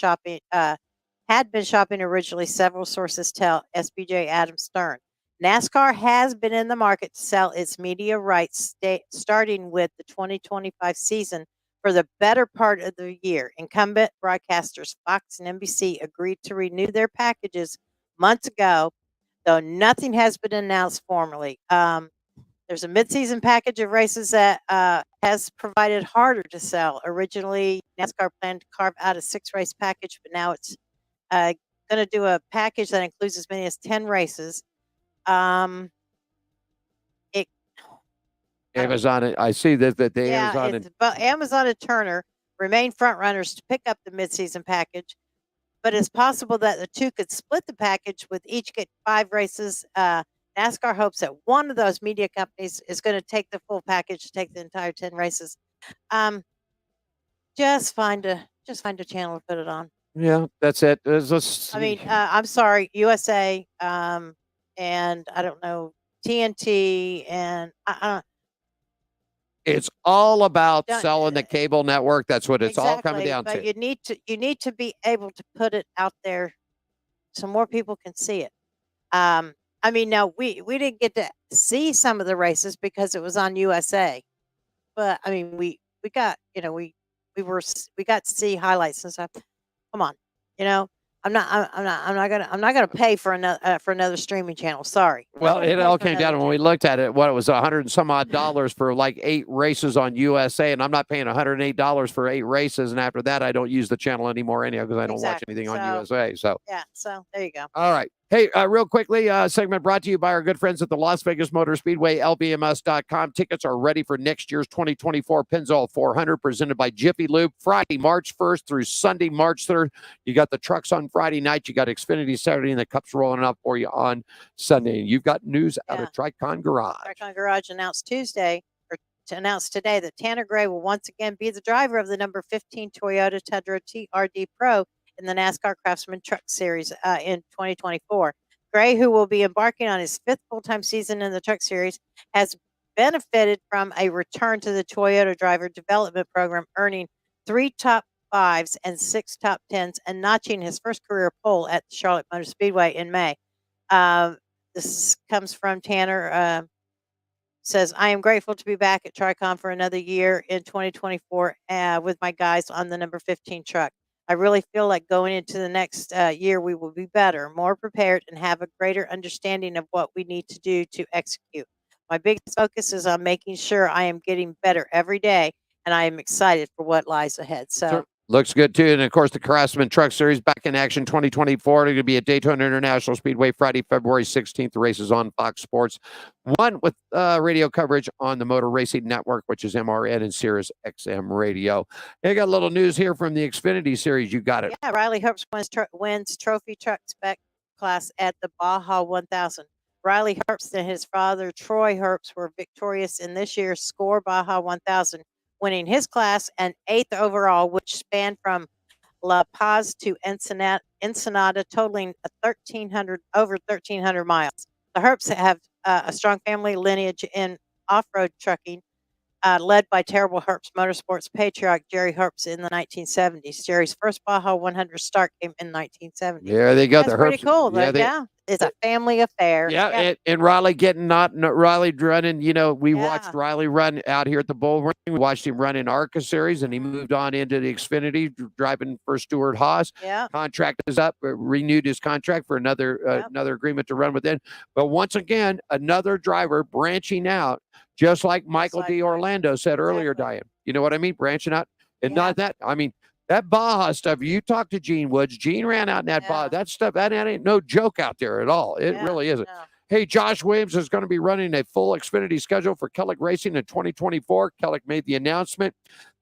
shopping originally, several sources tell SBJ Adam Stern. NASCAR has been in the market to sell its media rights starting with the 2025 season for the better part of the year. Incumbent broadcasters Fox and NBC agreed to renew their packages months ago, though nothing has been announced formally. There's a midseason package of races that has provided harder to sell. Originally, NASCAR planned to carve out a 6-race package, but now it's going to do a package that includes as many as 10 races. Amazon, I see that the Amazon and Turner remain front runners to pick up the midseason package, but it's possible that the two could split the package with each get 5 races. NASCAR hopes that one of those media companies is going to take the full package to take the entire 10 races. Just find a channel to put it on. Yeah, that's it. I'm sorry, USA, and I don't know, TNT, and It's all about selling the cable network. That's what it's all coming down but to. you need to be able to put it out there so more people can see it. I mean, now we didn't get to see some of the races because it was on USA, but I mean, we got, you know, we got to see highlights and stuff. Come on, you know, I'm not gonna pay for another streaming channel. Sorry. Well, it all came down to when we looked at it. What it was $100 and some odd for like 8 races on USA, and I'm not paying $108 for 8 races. And after that, I don't use the channel anymore anyhow because I don't watch anything on USA. So yeah, so there you go. All right. Hey, real quickly, segment brought to you by our good friends at the Las Vegas Motor Speedway, LVMS.com. Tickets are ready for next year's 2024 Pennzoil 400, presented by Jiffy Lube, Friday, March 1st through Sunday, March 3rd. You got the trucks on Friday night. You got Xfinity Saturday, and the Cups rolling up for you on Sunday. And you've got news out of Tricon Garage. Tricon Garage announced today that Tanner Gray will once again be the driver of the number 15 Toyota Tundra TRD Pro in the NASCAR Craftsman Truck Series in 2024. Gray, who will be embarking on his 5th full-time season in the Truck Series, has benefited from a return to the Toyota Driver Development Program, earning 3 top 5s and 6 top 10s and notching his first career pole at the Charlotte Motor Speedway in May. This comes from Tanner. Says, I am grateful to be back at Tricon for another year in 2024 with my guys on the number 15 truck. I really feel like going into the next year, we will be better, more prepared, and have a greater understanding of what we need to do to execute. My biggest focus is on making sure I am getting better every day, and I am excited for what lies ahead. So. Looks good, too. And, of course, the Craftsman Truck Series back in action 2024. They're going to be at Daytona International Speedway Friday, February 16th. The race is on Fox Sports 1 with radio coverage on the Motor Racing Network, which is MRN and Sirius XM Radio. They got a little news here from the Xfinity Series. You got it. Yeah, Riley Herbst wins trophy truck spec class at the Baja 1000. Riley Herbst and his father, Troy Herbst, were victorious in this year's Score Baja 1000, winning his class and 8th overall, which spanned from La Paz to Ensenada, totaling over 1,300 miles. The Herbsts have a strong family lineage in off-road trucking, led by Terrible Herbst Motorsports patriarch Jerry Herbst in the 1970s. Jerry's first Baja 100 start came in 1970. There they go. That's pretty cool. Yeah, it's a family affair. Yeah, and Riley Riley running, you know, we watched Riley run out here at the Bull Ring. We watched him run in ARCA Series, and he moved on into the Xfinity, driving for Stuart Haas. Yeah. Contract is up, renewed his contract for another agreement to run within. But once again, another driver branching out, just like Michael D. Orlando said earlier, Diane. You know what I mean? Branching out. And not that, I mean, that Baja stuff, you talk to Gene Woods. Gene ran out in that Baja. That stuff, that ain't no joke out there at all. It really isn't. No. Hey, Josh Williams is going to be running a full Xfinity schedule for Kellogg Racing in 2024. Kellogg made the announcement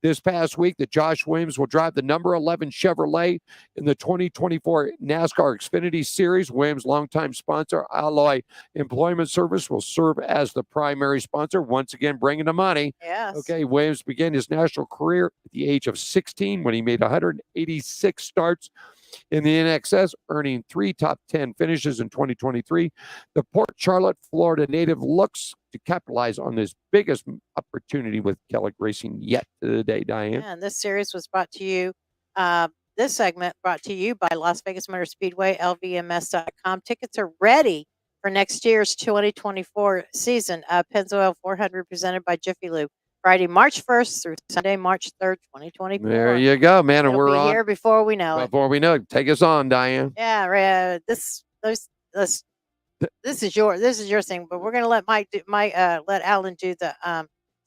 this past week that Josh Williams will drive the number 11 Chevrolet in the 2024 NASCAR Xfinity Series. Williams' longtime sponsor, Alloy Employment Service, will serve as the primary sponsor, once again bringing the money. Yes. Okay, Williams began his national career at the age of 16 when he made 186 starts in the NXS, earning 3 top 10 finishes in 2023. The Port Charlotte, Florida native looks to capitalize on this biggest opportunity with Kellogg Racing yet today, Diane. Yeah, and this series was brought to you, this segment brought to you by Las Vegas Motor Speedway, LVMS.com. Tickets are ready for next year's 2024 season. Pennzoil 400 presented by Jiffy Lube. Friday, March 1st through Sunday, March 3rd, 2024. There you go, man. And we're on here before we know it. Before we know it. Take us on, Diane. Yeah, this is your thing, but we're gonna let let Alan do the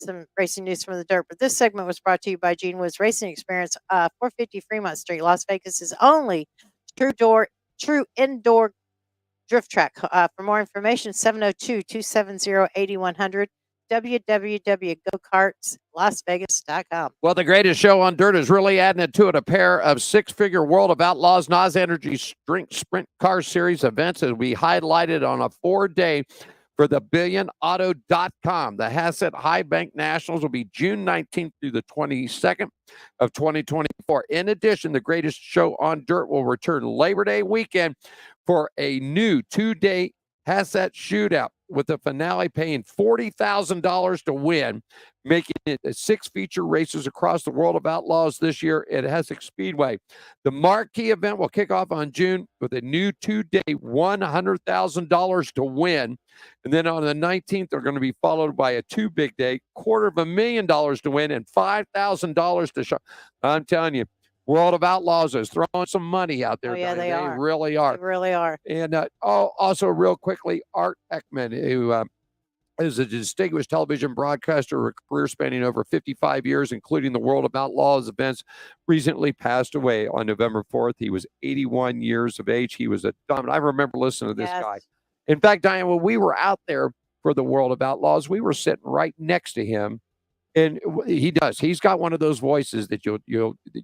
some racing news from the dirt. But this segment was brought to you by Gene Woods Racing Experience, 450 Fremont Street, Las Vegas' only true indoor drift track. For more information, 702-270-8100. www.gokartslasvegas.com. Well, the greatest show on dirt is really adding to it. A pair of 6-figure World of Outlaws NOS Energy Sprint Car Series events as we highlighted on a 4-day for the BillionAuto.com. The Hassett High Bank Nationals will be June 19th through the 22nd of 2024. In addition, the greatest show on dirt will return Labor Day weekend for a new 2-day Hassett Shootout. with the finale paying $40,000 to win, making it 6 feature races across the World of Outlaws this year at Essex Speedway. The marquee event will kick off on June with a new 2-day $100,000 to win. And then on the 19th, they're going to be followed by a 2 big day, $250,000 to win, and $5,000 to show. I'm telling you, World of Outlaws is throwing some money out there. Oh, yeah, they are. Really are. They really are. And also, real quickly, Art Ekman, who is a distinguished television broadcaster with a career spanning over 55 years, including the World of Outlaws events, recently passed away on November 4th. He was 81 years of age. He was a dominant. I remember listening to this guy. In fact, Diane, when we were out there for the World of Outlaws, we were sitting right next to him. And he does. He's got one of those voices that you'll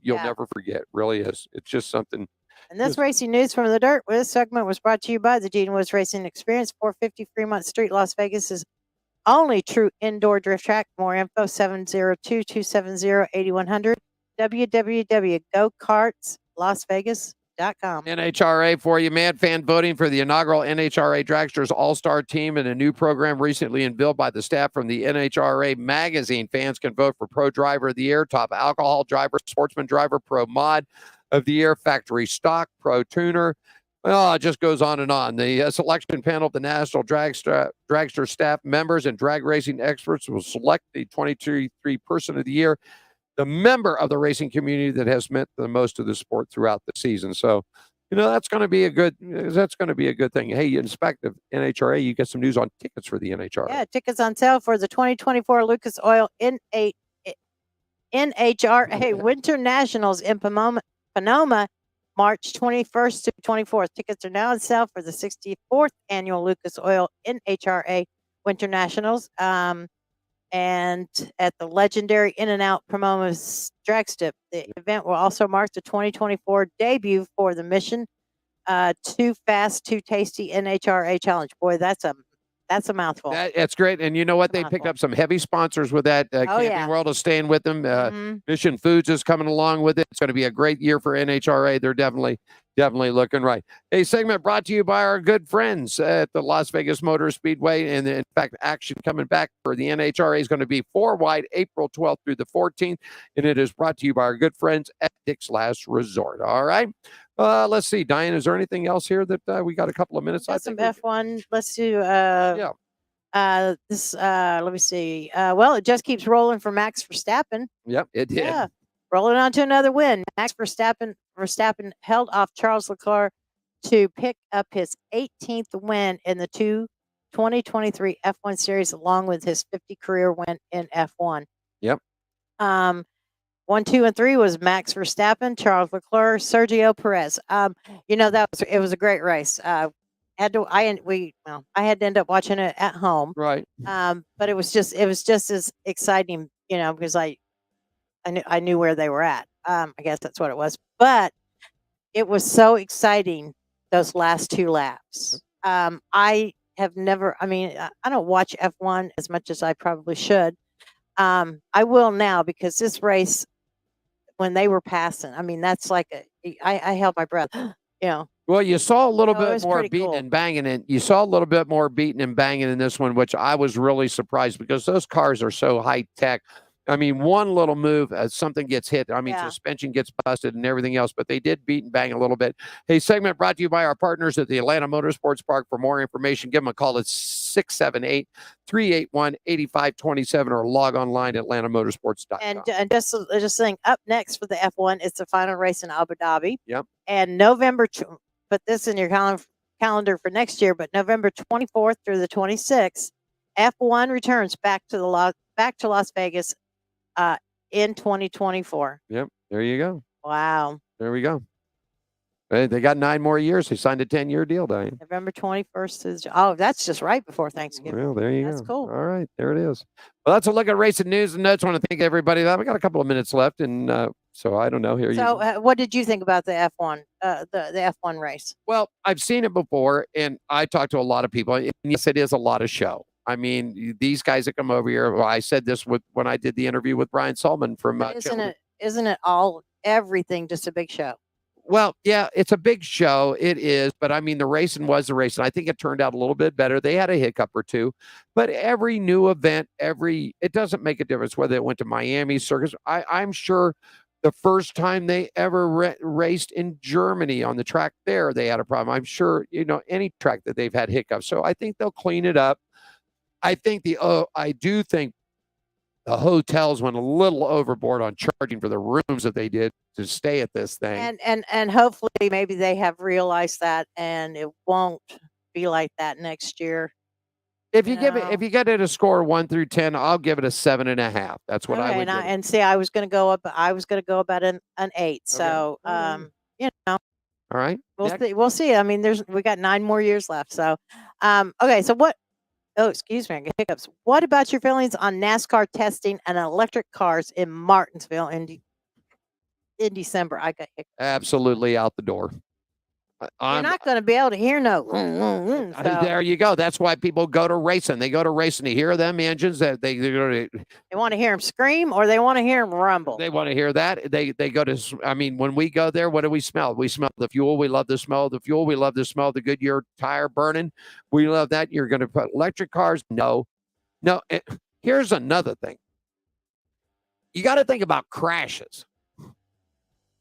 never forget. Really is. It's just something. And this racing news from the dirt. This segment was brought to you by the Gene Woods Racing Experience, 450 Fremont Street, Las Vegas is only true indoor drift track. More info 702-270-8100. www.gokartslasvegas.com. NHRA for you, man. Fan voting for the inaugural NHRA Dragsters All-Star Team and a new program recently unveiled by the staff from the NHRA magazine. Fans can vote for Pro Driver of the Year, Top Alcohol Driver, Sportsman Driver, Pro Mod of the Year, Factory Stock, Pro Tuner. Well, it just goes on and on. The selection panel of the National Dragster staff members and drag racing experts will select the 2023 Person of the Year, the member of the racing community that has meant the most to the sport throughout the season. So, that's going to be a good thing. Hey, Inspector NHRA, you get some news on tickets for the NHRA. Yeah, tickets on sale for the 2024 Lucas Oil NHRA Winter Nationals in Pomona, March 21st to 24th. Tickets are now on sale for the 64th annual Lucas Oil NHRA Winter Nationals. And at the legendary In-N-Out Pomona's Drag Strip. The event will also mark the 2024 debut for the Mission Too Fast, Too Tasty NHRA Challenge. Boy, that's a mouthful. That's great. And you know what? They picked up some heavy sponsors with that. Camping World is staying with them. Mission Foods is coming along with it. It's going to be a great year for NHRA. They're definitely looking right. A segment brought to you by our good friends at the Las Vegas Motor Speedway. And in fact, action coming back for the NHRA is going to be 4 wide, April 12th through the 14th. And it is brought to you by our good friends at Dick's Last Resort. All right. Let's see, Diane, is there anything else here that we got a couple of minutes? Got some F1. Let's do this. Let me see. Well, it just keeps rolling for Max Verstappen. Yep, it did. Yeah, rolling on to another win. Max Verstappen held off Charles Leclerc to pick up his 18th win in the 2023 F1 series, along with his 50 career win in F1. Yep. 1, 2, and 3 was Max Verstappen, Charles Leclerc, Sergio Perez. It was a great race. I had to end up watching it at home. Right. But it was just as exciting, because I knew where they were at. I guess that's what it was. But it was so exciting those last 2 laps. I don't watch F1 as much as I probably should. I will now, because this race, when they were passing, that's like I held my breath, Well, you saw a little bit more beating cool. and banging in. You saw a little bit more beating and banging in this one, which I was really surprised because those cars are so high tech. One little move, something gets hit. Suspension gets busted and everything else, but they did beat and bang a little bit. Hey, segment brought to you by our partners at the Atlanta Motorsports Park. For more information, give them a call at 678-381-8527 or log online at atlantamotorsports.com. And just saying, up next for the F1, it's the final race in Abu Dhabi. Yep. And November, put this in your calendar for next year, but November 24th through the 26th, F1 returns back to Las Vegas in 2024. Yep. There you go. Wow. There we go. Hey, they got 9 more years. They signed a 10-year deal, Diane. November 21st is, that's just right before Thanksgiving. Well, there you go. That's cool. All right. There it is. Well, that's a look at racing news and notes. I want to thank everybody. We got a couple of minutes left, and so I don't know. What did you think about the F1, the F1 race? Well, I've seen it before, and I talked to a lot of people. And yes, it is a lot of show. These guys that come over here. Well, I said this when I did the interview with Brian Sullivan from. Isn't it all everything just a big show? Well, yeah, it's a big show. It is, but I mean, the racing was the racing. I think it turned out a little bit better. They had a hiccup or two, but every new event, it doesn't make a difference whether it went to Miami Circus. I'm sure the first time they ever raced in Germany on the track there, they had a problem. I'm sure, any track that they've had hiccups. So I think they'll clean it up. I do think the hotels went a little overboard on charging for the rooms that they did to stay at this thing. And hopefully maybe they have realized that and it won't be like that next year. If you get it a score 1 through 10, I'll give it a 7.5. That's what I would. And see, I was going to go about an 8. So, All right. We'll see. I mean, we got 9 more years left. So, okay. So what? Oh, excuse me, I get hiccups. What about your feelings on NASCAR testing and electric cars in Martinsville in December? I got hiccups. Absolutely out the door. You're not going to be able to hear no. So. There you go. That's why people go to racing. They go to racing to hear them engines. That they want to hear them scream or they want to hear them rumble. They want to hear that. They go to. I mean, when we go there, what do we smell? We smell the fuel. We love the smell of the fuel. We love the smell of the Goodyear tire burning. We love that. You're going to put electric cars? No. Here's another thing. You got to think about crashes.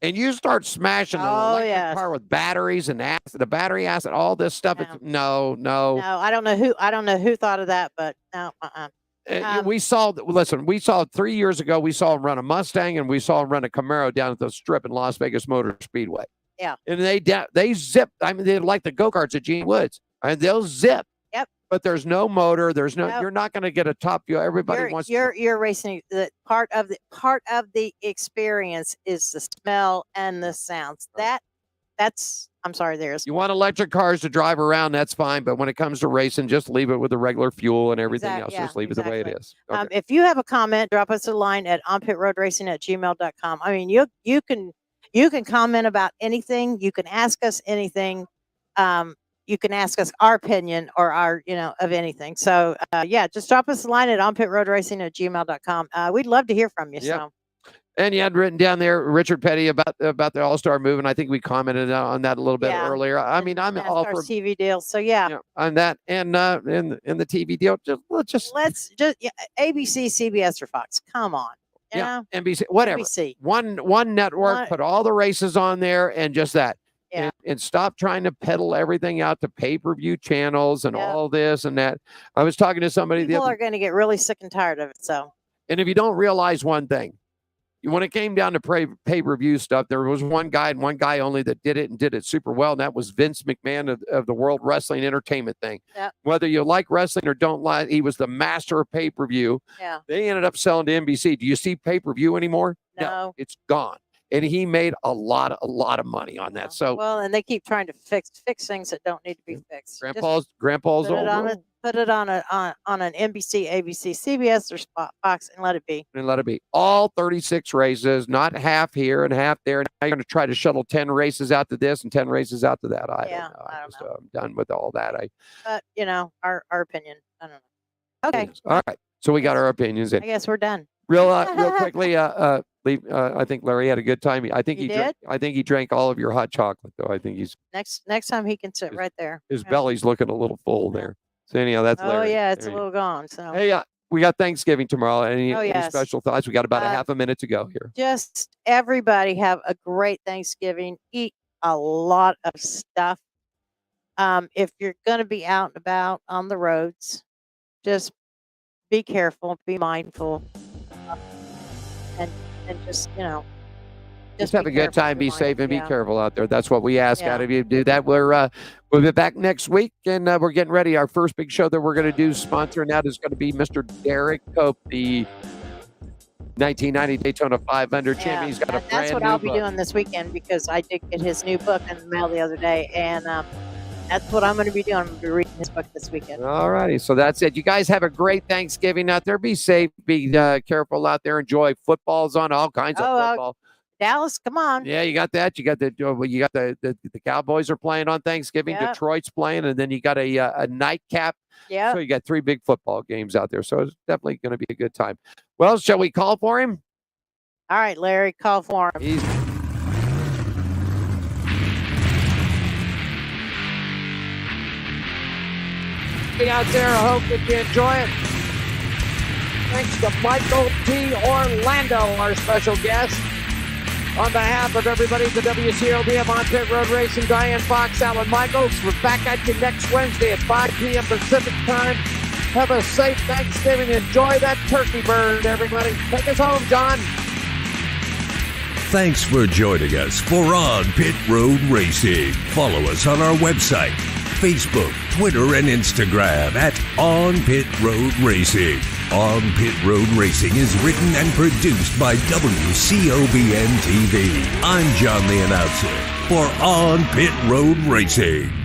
And you start smashing an electric car with batteries and acid, the battery acid, all this stuff. No. No, I don't know who thought of that, but no. We saw 3 years ago. We saw him run a Mustang and we saw him run a Camaro down at the strip in Las Vegas Motor Speedway. Yeah, and they zip. I mean, they're like the go-karts at Gene Woods, and they'll zip. Yep. But there's no motor. There's no. Yep. You're not going to get a top fuel. Everybody wants. You're racing. The part of the experience is the smell and the sounds. That's. I'm sorry. You want electric cars to drive around. That's fine. But when it comes to racing, just leave it with the regular fuel and everything else. Yeah, just leave it the way it is. Okay. If you have a comment, drop us a line at onpitroadracing@gmail.com. I mean, you can comment about anything. You can ask us anything. You can ask us our opinion or our, of anything. So, just drop us a line at onpitroadracing@gmail.com. We'd love to hear from you. Yep. So. And you had written down there, Richard Petty, about the All-Star move, and I think we commented on that a little bit earlier. I mean, I'm all for TV deal. So on that, and in the TV deal, let's just ABC, CBS, or Fox. Come on, NBC, whatever. NBC. One network, put all the races on there, and just that. Yeah. And stop trying to peddle everything out to pay-per-view channels and all this and that. I was talking to somebody. People are going to get really sick and tired of it. So. And if you don't realize one thing. When it came down to pay-per-view stuff, there was one guy and one guy only that did it and did it super well, and that was Vince McMahon of the World Wrestling Entertainment thing. Yep. Whether you like wrestling or don't like, he was the master of pay-per-view. Yeah. They ended up selling to NBC. Do you see pay-per-view anymore? No, it's gone. And he made a lot of money on that. So and they keep trying to fix things that don't need to be fixed. Grandpa's old. Put it on an NBC, ABC, CBS, or Fox, and let it be. All 36 races, not half here and half there. Now you're going to try to shuttle 10 races out to this and 10 races out to that. I don't know. I'm done with all that. But our opinion. I don't know. Okay. All right. So we got our opinions in. I guess we're done. Real quickly. I think Larry had a good time. I think he drank all of your hot chocolate, though. I think he's next time he can sit right there. His belly's looking a little full there. So anyhow, that's Larry. Oh yeah, it's a little gone. So hey, we got Thanksgiving tomorrow. Any special thoughts? We got about a half a minute to go here. Just everybody have a great Thanksgiving. Eat a lot of stuff. If you're going to be out and about on the roads, just be careful, be mindful, and just just have a good time, be safe, and be careful out there. That's what we ask out of you to do that. We'll be back next week, and we're getting ready. Our first big show that we're going to do, sponsoring that, is going to be Mr. Derek Cope, the 1990 Daytona 500 champion. He's got a brand new book. That's what I'll be doing this weekend because I did get his new book in the mail the other day, and that's what I'm going to be doing. I'm going to be reading his book this weekend. All righty. So that's it. You guys have a great Thanksgiving out there. Be safe. Be careful out there. Enjoy footballs on all kinds of football. Dallas, come on. Yeah, you got that. You got the Cowboys are playing on Thanksgiving. Yep. Detroit's playing, and then you got a nightcap. Yeah. So you got 3 big football games out there. So it's definitely going to be a good time. Well, shall we call for him? All right, Larry, call for him. Be out there. I hope that you enjoy it. Thanks to Michael T. Orlando, our special guest. On behalf of everybody at the WCOBM on Pit Road Racing, Diane Fox, Alan Michaels, we're back at you next Wednesday at 5 p.m. Pacific time. Have a safe Thanksgiving. Enjoy that turkey bird, everybody. Take us home, John. Thanks for joining us for On Pit Road Racing. Follow us on our website, Facebook, Twitter, and Instagram at On Pit Road Racing. On Pit Road Racing is written and produced by WCOBN TV. I'm John the announcer for On Pit Road Racing.